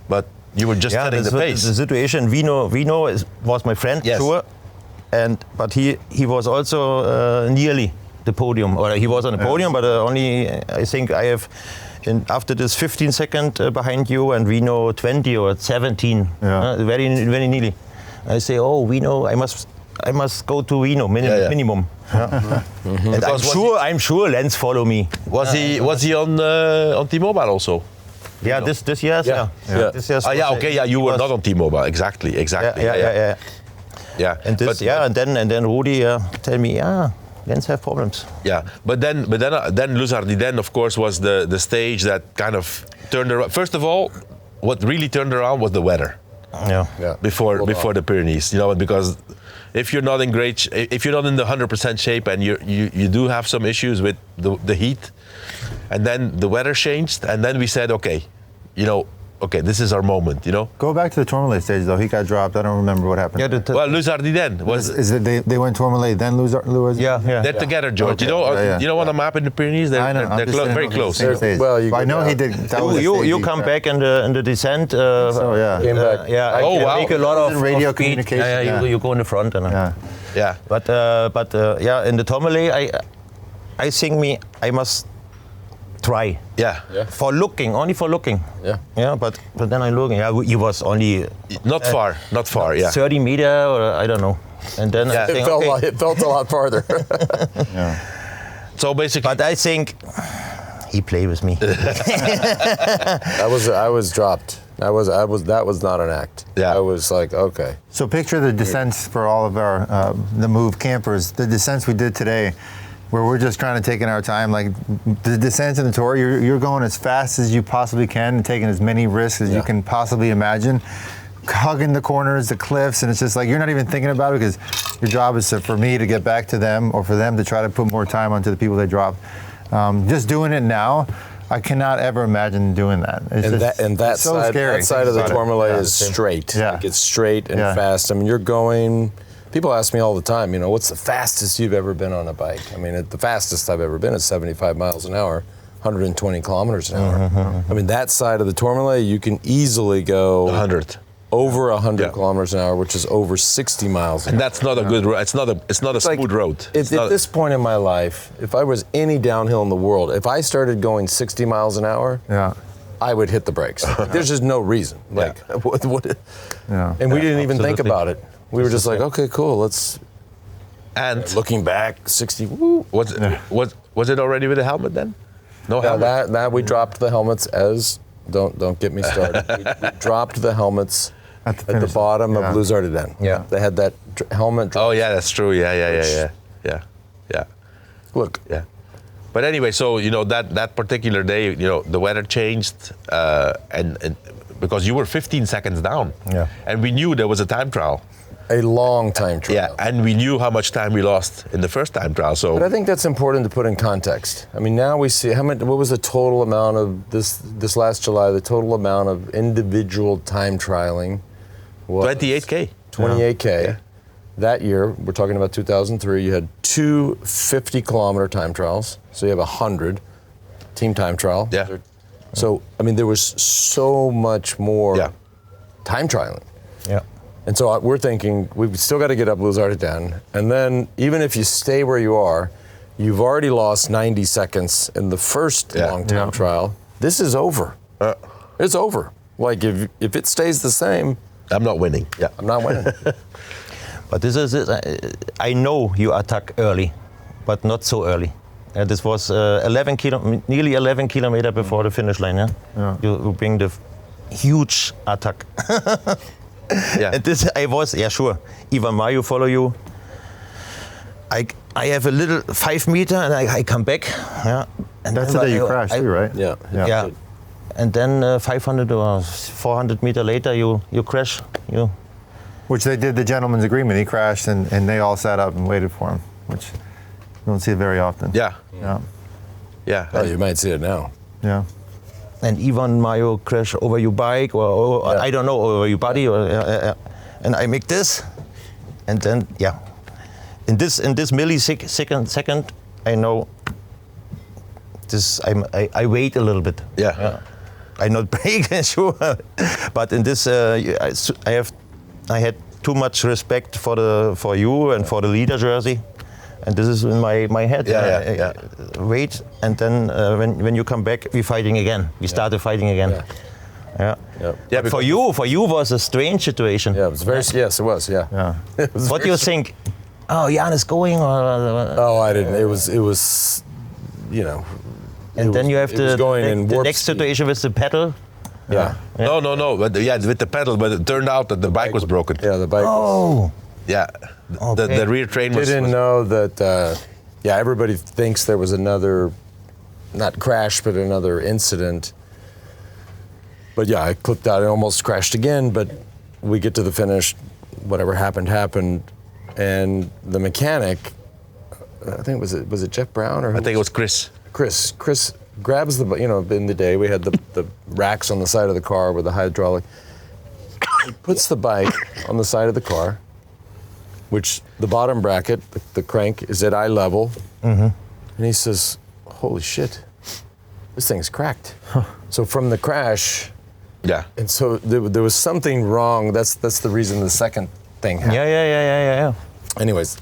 but you were just setting the pace. The situation. Vino was my friend, yes. Sure, but he was also nearly the podium, or he was on the podium, but only I think I have. After this 15 second behind you, and Vino 20 or 17, very very nearly. I say, oh, Vino, I must go to Vino minimum. Yeah. Mm-hmm. And I'm sure Lance follow me. Was he on T-Mobile also? Yeah, this year. Yeah. This year. You were not on T-Mobile. Exactly. Yeah. And then Rudy tell me, Lance have problems. Yeah, but then Luz Ardiden, of course, was the stage that kind of turned around. First of all, what really turned around was the weather. Yeah. before Hold on. the Pyrenees. You know, because if you're not in if you're not in the 100% shape and you do have some issues with the heat, and then the weather changed, and then we said, okay, you know, okay, this is our moment, you know. Go back to the Tourmalet stage though. He got dropped. I don't remember what happened. Yeah, Well, Luz Ardiden was. Is it they went Tourmalet then Luz? They're together, George. Okay. You know, Yeah. you know, on a map in the Pyrenees, they're, I know. I'm they're just saying very on the close. same stage. Well, you But I go know down. he did. That was a You stage come he- back in the descent. So yeah. Came back. Yeah. Oh, I wow. make a lot of Radio of speed. communication, Yeah, yeah. you go in the front. And, Yeah. Yeah. But yeah, in the Tourmalet, I think I must try. Yeah. For looking, only for looking. Yeah. Yeah, but then I'm looking. Yeah, he was only Not far. Yeah. 30 meter or I don't know. And then Yeah. I think, okay. It felt a lot farther. Yeah. So basically, But I think he played with me. I was dropped. That was not an act. Yeah. I was like, okay. So picture the descents for all of our the Move campers. The descents we did today, where we're just trying to take in our time. Like the descents in the tour, you're going as fast as you possibly can and taking as many risks as you can possibly imagine. Hugging the corners, the cliffs, and it's just like you're not even thinking about it because your job is for me to get back to them or for them to try to put more time onto the people they dropped. Just doing it now, I cannot ever imagine doing that. It's That it's so side, scary. that side of the About it. Tourmalet Yeah. is straight. Yeah. Like it's straight and Yeah. fast. I mean, you're going. People ask me all the time, you know, what's the fastest you've ever been on a bike? I mean, the fastest I've ever been is 75 miles an hour, 120 kilometers an hour. I mean, that side of the Tourmalet, you can easily go 100. over 100 Yeah. kilometers an hour, which is over 60 miles an And hour. that's not a good road. It's not a Like, smooth road. At this point in my life, if I was any downhill in the world, if I started going 60 miles an hour, Yeah. I would hit the brakes. There's just no reason. Like, what? Yeah. And we didn't even think absolutely. about it. We were just like, okay, cool. Let's. And Looking back, 60. Woo. was it already with a helmet then? No Now helmet. that we dropped the helmets as. Don't get me started. we dropped the helmets At the at the finish. bottom Yeah. of Luz Ardiden. Yeah. They had that helmet. Oh yeah, that's true. Yeah. Look, Yeah. But anyway, so you know that particular day, you know, the weather changed, and because you were 15 seconds down, Yeah. and we knew there was a time trial. a long time trial. Yeah, and we knew how much time we lost in the first time trial. So But I think that's important to put in context. I mean, now we see what was the total amount of this last July? The total amount of individual time trialing was 28K. 28K. Yeah. That year, we're talking about 2003. You had two 50-kilometer time trials, so you have 100 team time trial. Yeah. So I mean, there was so much more Yeah. time trialing. Yeah. And so we're thinking we've still got to get up Luz Ardiden, and then even if you stay where you are, you've already lost 90 seconds in the first Yeah. long time trial. This is over. It's over. Like if it stays the same, I'm not winning. Yeah. I'm not winning. But this is it. I know you attack early, but not so early. This was nearly 11 kilometers before the finish line. Yeah? You bring the huge attack. Yeah. And this I was, yeah, sure. Ivan Mayo follow you. I have a little 5 meter and I come back. Yeah. And That's the then day you crashed too, right? Yeah. Yeah. And then 500 or 400 meter later, you crash. Which they did the gentleman's agreement. He crashed and they all sat up and waited for him, which you don't see it very often. Yeah. Yeah. Yeah. Oh, you might see it now. Yeah. And Ivan Mayo crash over your bike or Yeah. I don't know, over your body, and I make this, and then in this millisecond, I know this. I wait a little bit. Yeah. I not brake, sure, but in this I had too much respect for you and for the leader jersey. And this is in my head. Yeah. Wait, and then when you come back, we're fighting again. We started fighting again. Yeah. Yeah. But for you was a strange situation. Yeah, it was very. Yes, it was. Yeah. Yeah. It was What do very you think? Oh, Jan is going, or Oh, I didn't. It was, you know. and then you have it was going in the warp next speed. situation with the pedal. Yeah. No. But with the pedal, but it turned out that the bike was broken. Yeah, the bike. Oh, Yeah. Okay. The rear train was. Didn't know that. Everybody thinks there was another, not crash, but another incident. But yeah, I clipped out. I almost crashed again. But we get to the finish, whatever happened, and the mechanic, I think was it Jeff Brown or I think it was Chris. Chris grabs the, in the day we had the racks on the side of the car with the hydraulic. He puts the bike on the side of the car, which the bottom bracket, the crank, is at eye level. Mm-hmm. And he says, holy shit, this thing's cracked. Huh. So from the crash, yeah. And so there was something wrong. That's the reason the second thing happened. Yeah. Anyways,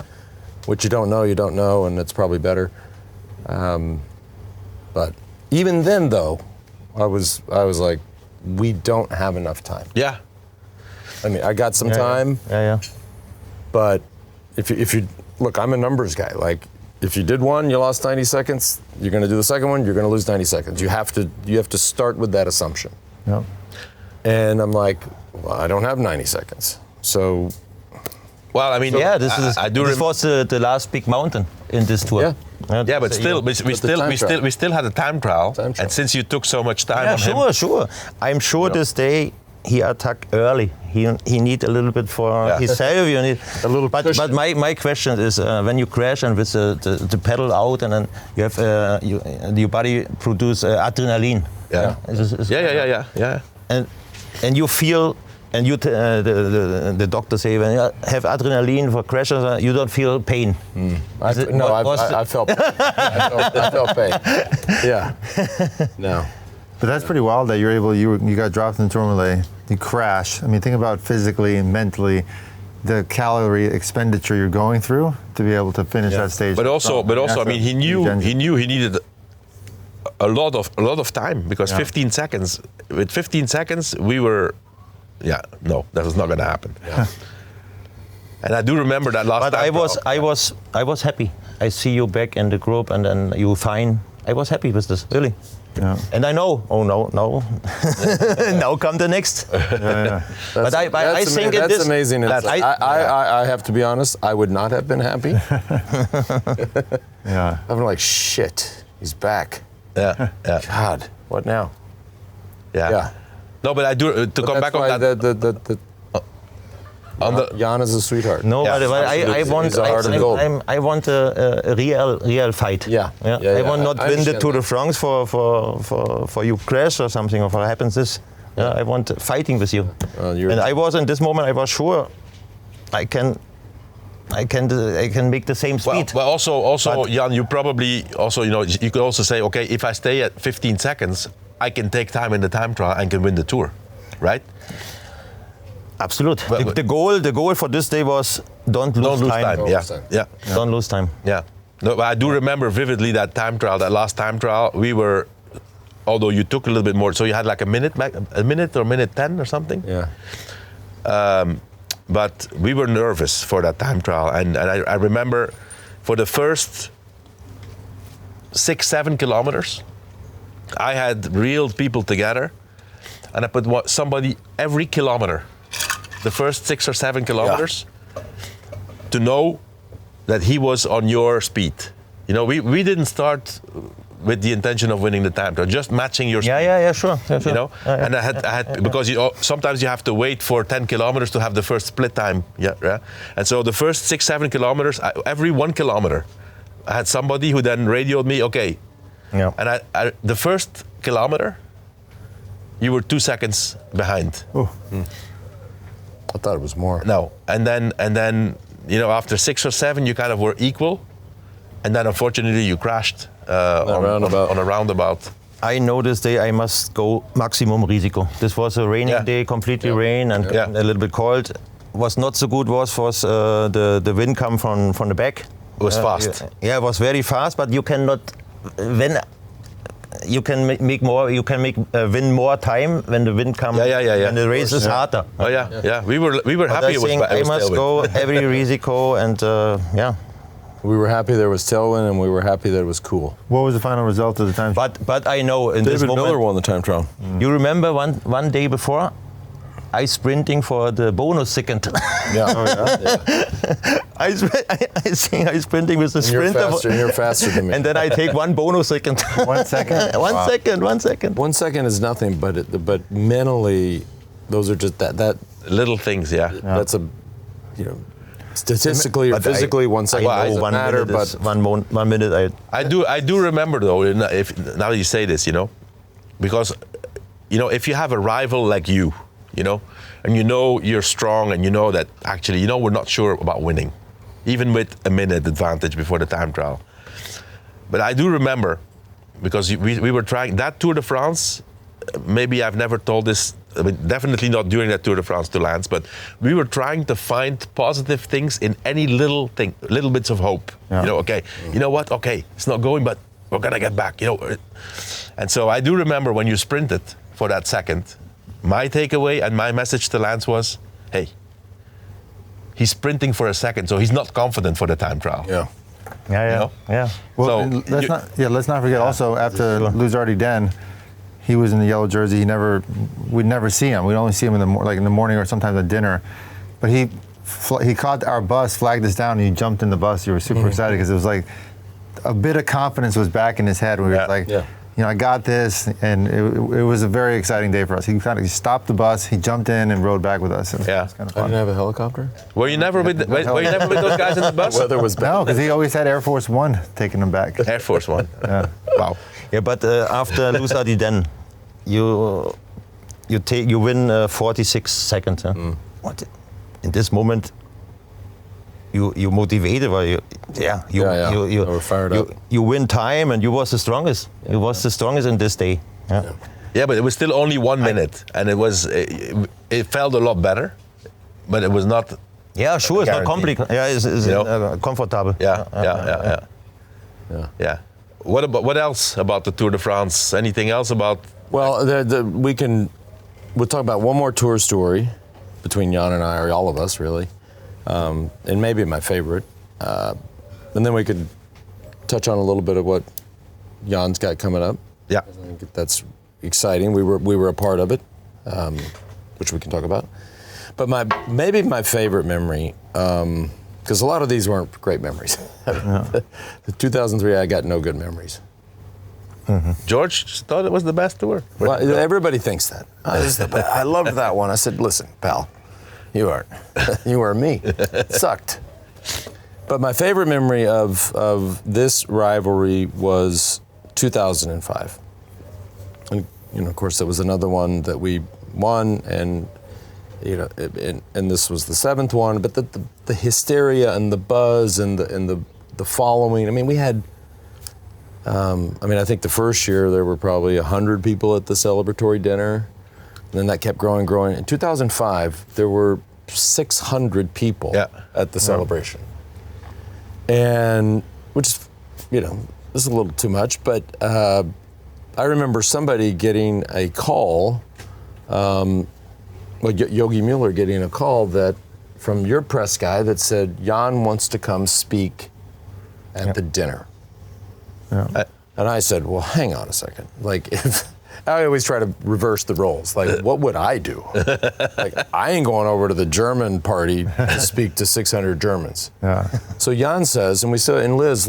what you don't know, and it's probably better. But even then, though, I was like, we don't have enough time. Yeah. I mean, I got some time. Yeah. But if you look, I'm a numbers guy. Like, if you did one, you lost 90 seconds. You're going to do the second one, you're going to lose 90 seconds. You have to start with that assumption. Yep. And I'm like, well, I don't have 90 seconds. So. Well, I mean, this was the last big mountain in this tour. Yeah. But still, we still had a time trial. And since you took so much time on him. Sure. I'm sure this day he attacked early. He need a little bit for himself. You need a little. But my question is, when you crash and with the pedal out, and then you have your body produce adrenaline. Yeah. Yeah. And you feel. And the doctor say when you have adrenaline for crashes, you don't feel pain. I felt pain. I felt pain. Yeah. No. But that's pretty wild that you're able. You got dropped in Tourmalet. You crash. I mean, think about physically and mentally the calorie expenditure you're going through to be able to finish that stage. But also, I mean, he knew he needed a lot of time because 15 seconds. With 15 seconds, we were. Yeah, no, that was not going to happen. Yeah. And I do remember that last time. But I was happy. I see you back in the group, and then you fine. I was happy with this, really. Yeah. And I know. Oh no. Now come the next. Yeah. But I think that's amazing. I have to be honest. I would not have been happy. Yeah. I'm like, shit. He's back. Yeah. God, what now? Yeah. No, but I do to come back on that. Jan is a sweetheart. No, but I want a real fight. Yeah. I want not win the Tour de France for you crash or something, or for happens this. Yeah, I want fighting with you. And I was in this moment. I was sure I can make the same speed. Well, also, Jan, you probably also you could also say, okay, if I stay at 15 seconds. I can take time in the time trial and can win the tour, right? Absolutely. The goal for this day was don't lose time. Yeah. Don't lose time. Yeah. No, but I do remember vividly that time trial, that last time trial. We were, although you took a little bit more, so you had like a minute or minute 10 or something. Yeah. But we were nervous for that time trial, and I remember for the first 6-7 kilometers. I had reeled people together, and I put somebody every kilometer, the first 6 or 7 kilometers, to know that he was on your speed. We didn't start with the intention of winning the time trial, just matching your speed. Yeah, sure. And I had because sometimes you have to wait for 10 kilometers to have the first split time. Yeah. And so the first 6-7 kilometers, every 1 kilometer, I had somebody who then radioed me, okay. Yeah. And I the first kilometer, you were 2 seconds behind. Oh. I thought it was more. No, and then after 6 or 7, you kind of were equal, and then unfortunately you crashed on a roundabout. I know this day I must go maximum risiko. This was a rainy day, completely rain and a little bit cold. Was not so good was the wind come from the back. It was fast. It was very fast, but you cannot. When you can make more, you can win more time when the wind comes. And the race is harder. Oh yeah. We were happy. I must go every risiko and We were happy there was tailwind, and we were happy that it was cool. What was the final result of the time? But I know in this moment. David Miller won the time trial. You remember one day before, I sprinting for the bonus second. I think I sprinting with the sprinter. You're faster than me. And then I take one bonus second. 1 second. One second. 1 second is nothing, but mentally, those are just that Little things, yeah. That's a, statistically or But physically, 1 second doesn't one matter, minute is but 1 minute. I do remember though. Now that you say this, because if you have a rival like you, and you're strong, and that actually, we're not sure about winning, even with a minute advantage before the time trial. But I do remember, because we were trying that Tour de France. Maybe I've never told this. I mean, definitely not during that Tour de France to Lance, but we were trying to find positive things in any little thing, little bits of hope. Yeah. Okay, you know what? Okay, it's not going, but we're gonna get back. And so I do remember when you sprinted for that second, my takeaway and my message to Lance was, hey, he's sprinting for a second, so he's not confident for the time trial. yeah. Yeah. Well, So and let's not forget also after Luz Ardiden, he was in the yellow jersey. We'd never see him. We'd only see him in the morning or sometimes at dinner. But he caught our bus, flagged us down, and he jumped in the bus. You were super excited because it was like a bit of confidence was back in his head. We were like, I got this, and it was a very exciting day for us. He stopped the bus, he jumped in and rode back with us. It was kind of I fun. didn't have a helicopter. Were you never with those guys in the bus? Weather was bad. No, because he always had Air Force One taking him back. Air Force One. Yeah. Wow. Yeah, but after Luz Ardiden, you win 46 seconds. Huh? What? In this moment, you motivated, or you were fired up. You win time, and you was the strongest. You was the strongest in this day. Yeah, but it was still only 1 minute, and it felt a lot better, but it was not. Yeah, sure, it's not complicated. Yeah, it's comfortable. Yeah. What else about the Tour de France? Anything else about? Well, we'll talk about one more tour story between Jan and I, or all of us really, and maybe my favorite. And then we could touch on a little bit of what Jan's got coming up. Yeah. I think that's exciting. We were a part of it, which we can talk about. But maybe my favorite memory, because a lot of these weren't great memories. The 2003, I got no good memories. George thought it was the best tour. Well, everybody thinks that. I loved that one. I said, listen, pal, you aren't. You are me. It sucked. But my favorite memory of this rivalry was 2005. And, of course, that was another one that we won, and and this was the seventh one. But the hysteria and the buzz and the following. I mean, we had. I think the first year there were probably 100 people at the celebratory dinner, and then that kept growing. In 2005, there were 600 people at the celebration, and which is, this is a little too much. But I remember somebody getting a call, Yogi Mueller getting a call from your press guy that said Jan wants to come speak at the dinner. Yeah. And I said, well, hang on a second. I always try to reverse the roles. What would I do? I ain't going over to the German party to speak to 600 Germans. Yeah. So Jan says, and we saw, and Liz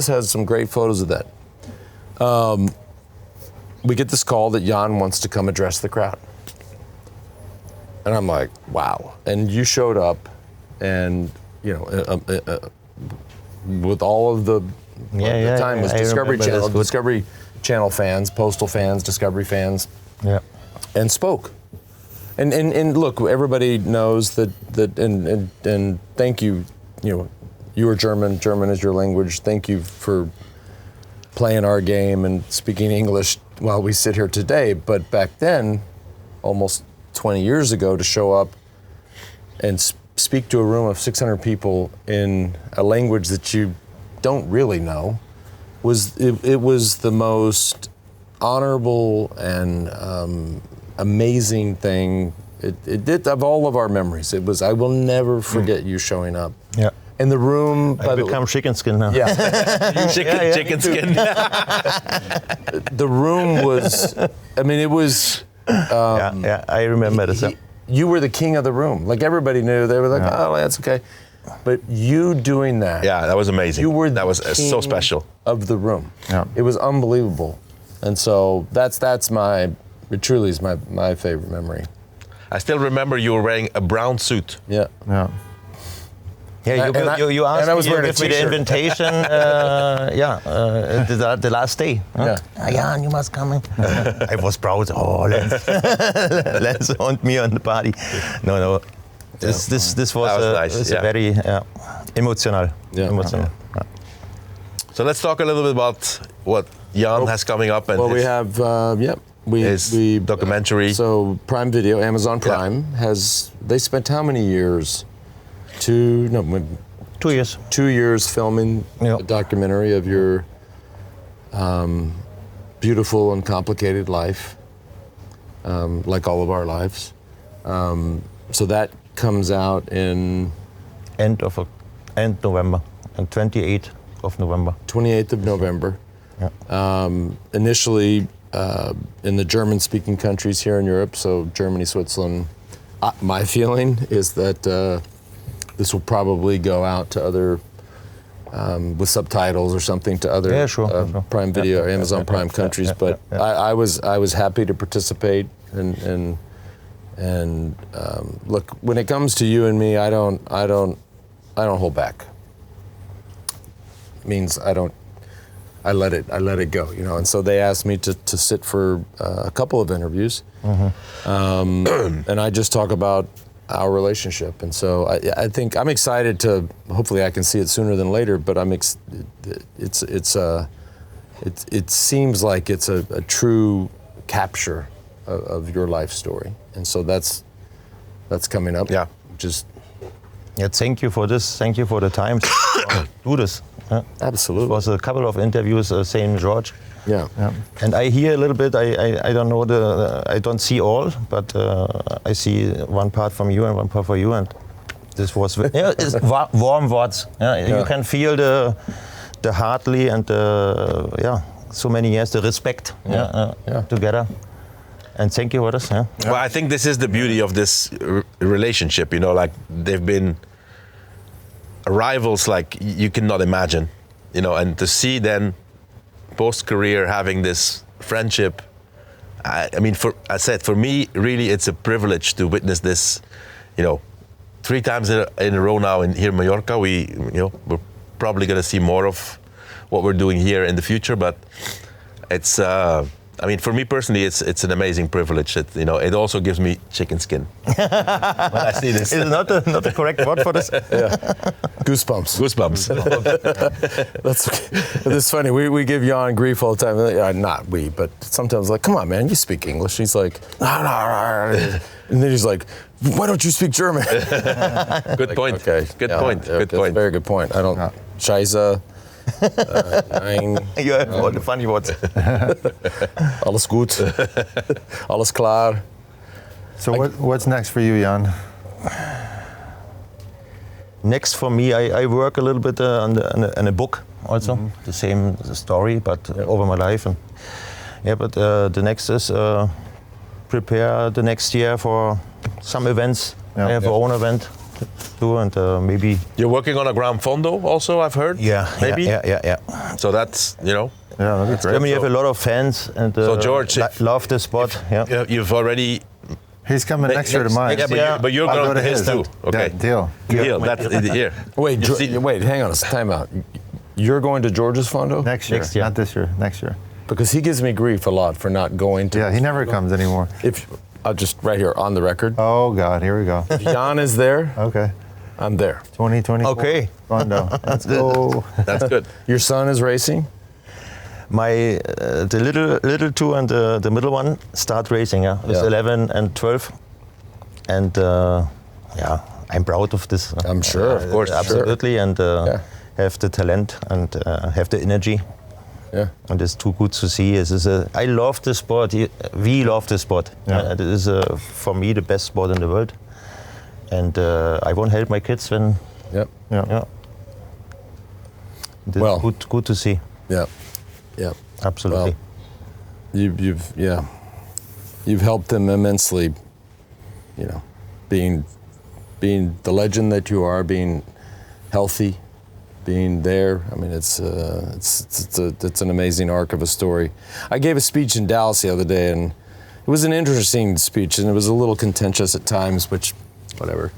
has some great photos of that. We get this call that Jan wants to come address the crowd. And I'm like, wow. And you showed up, and, with all of the, at the time was Discovery Channel fans, Postal fans, Discovery fans, and spoke. And look, everybody knows that and thank you, you are German is your language. Thank you for playing our game and speaking English while we sit here today. But back then, almost 20 years ago, to show up and speak to a room of 600 people in a language that you don't really know, it was the most honorable and amazing thing. It did, of all of our memories. It was. I will never forget you showing up. Yeah. And the room. I become chicken skin now. Yeah. Chicken skin. The room was. I mean, it was. I remember this. You were the king of the room. Everybody knew. They were like, oh, that's okay. But you doing that. Yeah, that was amazing. That was so special. Of the room. Yeah. It was unbelievable. And so it truly is my favorite memory. I still remember you were wearing a brown suit. Yeah. Yeah. Yeah, you asked and I was me, you wearing a gave me the t-shirt. invitation, the last day. Huh? Yeah. Jan, you must come in. I was proud. Oh, let's want me on the party. No. This was nice. was Yeah. a very emotional. Yeah. Emotional. So let's talk a little bit about what Jan has coming up. And Well, we his- have, his documentary. So Prime Video, Amazon Prime they spent how many years? 2 years. 2 years filming Yeah. a documentary of your beautiful and complicated life, like all of our lives. So that comes out in End November, and 28th of November. 28th of November. Yeah. Initially in the German-speaking countries here in Europe, so Germany, Switzerland. My feeling is that this will probably go out to other, with subtitles or something, to other sure. Prime Video, Amazon Prime countries. But I was happy to participate and look, when it comes to you and me, I don't hold back. It means I let it go, you know. And so they asked me to sit for a couple of interviews, and I just talk about our relationship. And so I think I'm excited to. Hopefully, I can see it sooner than later. But it seems like it's a true capture of your life story, and so that's coming up. Yeah. Just Thank you for this. Thank you for the time to do this. Yeah. absolutely. It was a couple of interviews, St. George. Yeah. And I hear a little bit. I don't know I don't see all, but I see one part from you and one part for you, and this was it's warm words. You can feel the heartily and so many years the respect together. And thank you for this. Yeah. Well, I think this is the beauty of this relationship. You know, like they've been rivals like you cannot imagine. You know, and to see then post-career having this friendship. I mean, for me, really, it's a privilege to witness this. You know, 3 times in a row now here in Mallorca. We're probably going to see more of what we're doing here in the future, but it's. I mean, for me personally, it's an amazing privilege. It also gives me chicken skin when I see this. It's not the correct word for this. Goosebumps. Goosebumps. That's okay. It's funny. We give Johan grief all the time. Not we, but sometimes like, come on, man, you speak English. He's like, no. And then he's like, why don't you speak German? Good point. Okay. Good point. Good point. Very good point. I don't. Scheisse. Nein. You have all the funny words. Alles gut. Alles klar. So what's next for you, Jan? Next for me, I work a little bit on a book also, the same story, but over my life. But the next is prepare the next year for some events. I have our own event too, and maybe. You're working on a Gran Fondo also, I've heard. Maybe. Yeah. So that's Yeah, that'd be great. Germany have a lot of fans, and So George, love the spot. you've already. He's coming next year to mine. But you're I'll going go to his too. Okay. Deal. Deal. That's here. Wait, hang on. Time out. You're going to George's Fondo? Next year, not this year. Next year. Because he gives me grief a lot for not going to. Yeah, he never comes anymore. If I'll just right here on the record. Oh God, here we go. If Jan is there, Okay. I'm there. 2024. Okay. Rondo. Let's go. That's good. Your son is racing. My the little two and the middle one start racing. It's 11 and 12, and I'm proud of this. I'm sure, of course, absolutely, and have the talent and have the energy. Yeah. And it's too good to see. I love the sport. We love the sport. Yeah. It is for me the best sport in the world, and I won't help my kids when. Yep. Yeah. It's Well. good to see. Yeah. Yeah. Absolutely. Well, you've helped them immensely. You know, being the legend that you are, being healthy, being there. I mean, it's an amazing arc of a story. I gave a speech in Dallas the other day, and was an interesting speech, and it was a little contentious at times, which, whatever,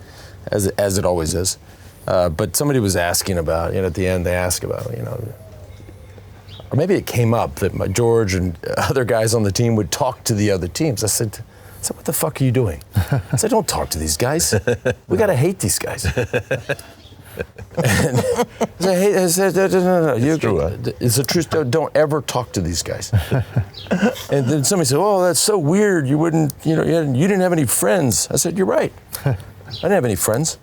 as it always is. But somebody was asking about, at the end they asked about, or maybe it came up that George and other guys on the team would talk to the other teams. I said, what the fuck are you doing? I said, don't talk to these guys. We gotta hate these guys. And I said, no. It's the truth. Don't ever talk to these guys. And then somebody said, "Oh, that's so weird. You wouldn't, you didn't have any friends." I said, "You're right. I didn't have any friends."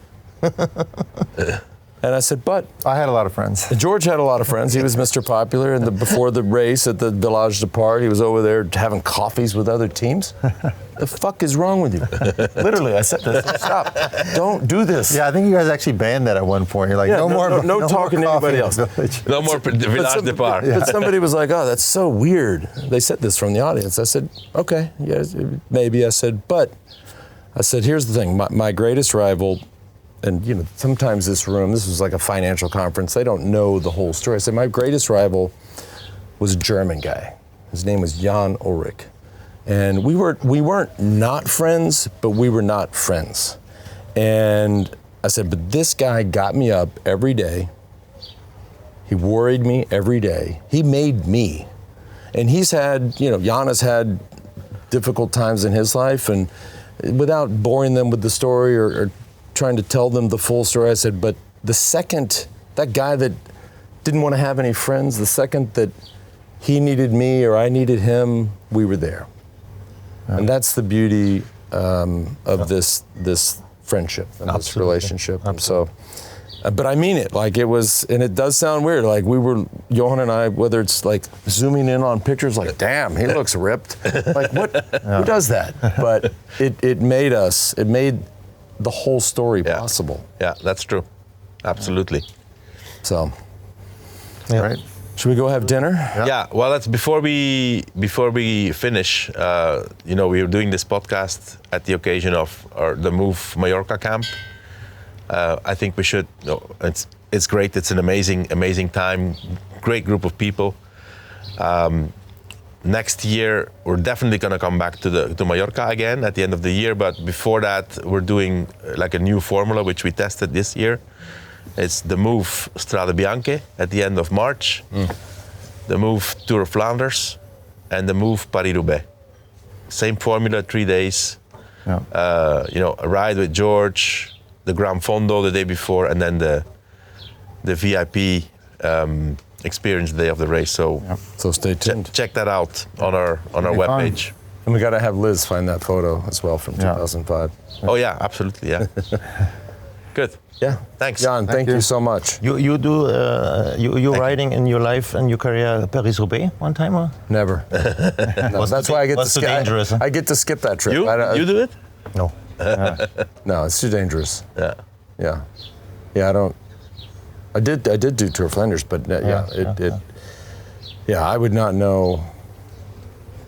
And I said, "But I had a lot of friends. George had a lot of friends. He was Mr. Popular, and before the race at the Village Depart, he was over there having coffees with other teams. The fuck is wrong with you?" Literally, I said, "Stop! Don't do this." Yeah, I think you guys actually banned that at one point. You're like, no more talking to anybody else. No more Village Depart. But somebody was like, "Oh, that's so weird." They said this from the audience. I said, "Okay, yeah, maybe." I said, "But," I said, "Here's the thing. My greatest rival." And sometimes this was like a financial conference, they don't know the whole story. I said, my greatest rival was a German guy. His name was Johan Ullrich. And we weren't not friends, but we were not friends. And I said, but this guy got me up every day. He worried me every day. He made me. And he's had, Jan has had difficult times in his life, and without boring them with the story or trying to tell them the full story, I said, but the second, that guy that didn't want to have any friends, the second that he needed me or I needed him, we were there. And that's the beauty of this friendship and this relationship. And so, but I mean it, like it was, and it does sound weird, like we were, Johan and I, whether it's like zooming in on pictures, like, damn, he looks ripped. Like what, who does that? But it made the whole story possible. Yeah, that's true. Absolutely. So, Right. Should we go have dinner? Yeah. Well, that's before we finish. We are doing this podcast at the occasion of the Move Mallorca camp. I think we should. It's great. It's an amazing time. Great group of people. Next year, we're definitely going to come back to Mallorca again at the end of the year. But before that, we're doing like a new formula, which we tested this year. It's the Move Strade Bianche at the end of March, the Move Tour of Flanders, and the Move Paris-Roubaix. Same formula, 3 days. Yeah. A ride with George, the Gran Fondo the day before, and then the VIP experience the day of the race. So stay tuned. Check that out on our webpage. And we got to have Liz find that photo as well from 2005. Oh yeah, absolutely, yeah. Good. Yeah. Thanks. John, thank you so much. You riding in your life and your career Paris-Roubaix one time or? Never. No, that's why I get to skip. Dangerous, huh? I get to skip that trip. You do it? No. No, it's too dangerous. Yeah. Yeah, I don't. I did do Tour of Flanders, but I would not know.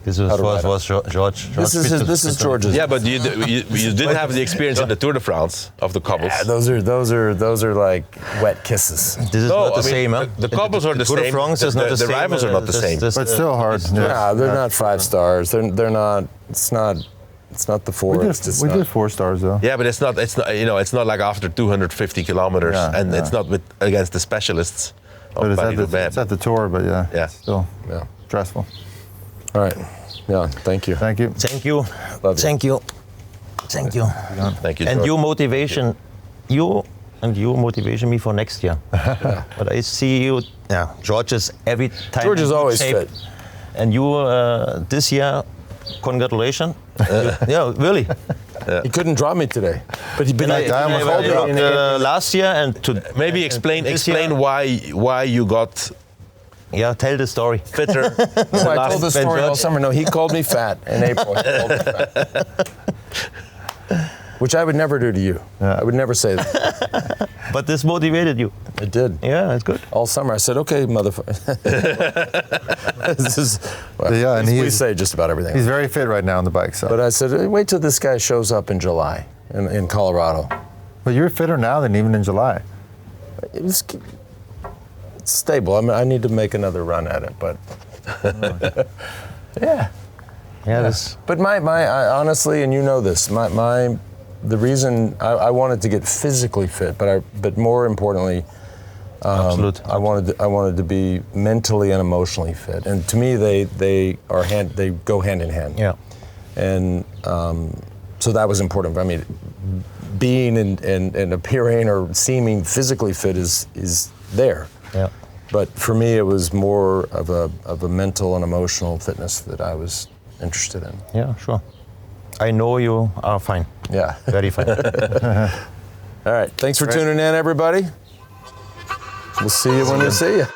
This was George. This is George's. Yeah, but you did have the experience in the Tour de France of the cobbles. Yeah, those are like wet kisses. This is not the same, huh? The cobbles are the Tour same. de France is not the same. The rivals are not the same. But still hard. Yeah, they're not 5 stars. They're not. It's not the forest. We did 4 stars though. Yeah, but it's not like after 250 kilometers, it's not against the specialists. But it's at the Tour, but still stressful. All right. Yeah. Thank you. Thank you. Thank you. Love you. Thank you. Thank you. Thank you. And George. your motivation me for next year. But I see you. Yeah, George is every time. George is always shape. fit. And you this year, congratulations. Yeah, really. He couldn't drop me today, but last year and to maybe explain why you got. Yeah, tell the story. Fitter. I told the story all summer. No, he called me fat in April. He called me fat. Which I would never do to you. I would never say that. But this motivated you. It did. Yeah, it's good. All summer I said, okay, motherfucker. We say just about everything. He's very fit right now on the bike. So. But I said, wait till this guy shows up in July in Colorado. But you're fitter now than even in July. It's stable. I mean, I need to make another run at it, but yeah. But I, honestly, and you know this, the reason I wanted to get physically fit, but more importantly, I wanted to be mentally and emotionally fit, and to me they go hand in hand. Yeah. And so that was important. I mean, being and appearing or seeming physically fit is there. Yeah. But for me, it was more of a mental and emotional fitness that I was interested in. Yeah, sure. I know you are fine. Yeah. Very fine. All right. Thanks for tuning in, everybody. We'll see you when we see you.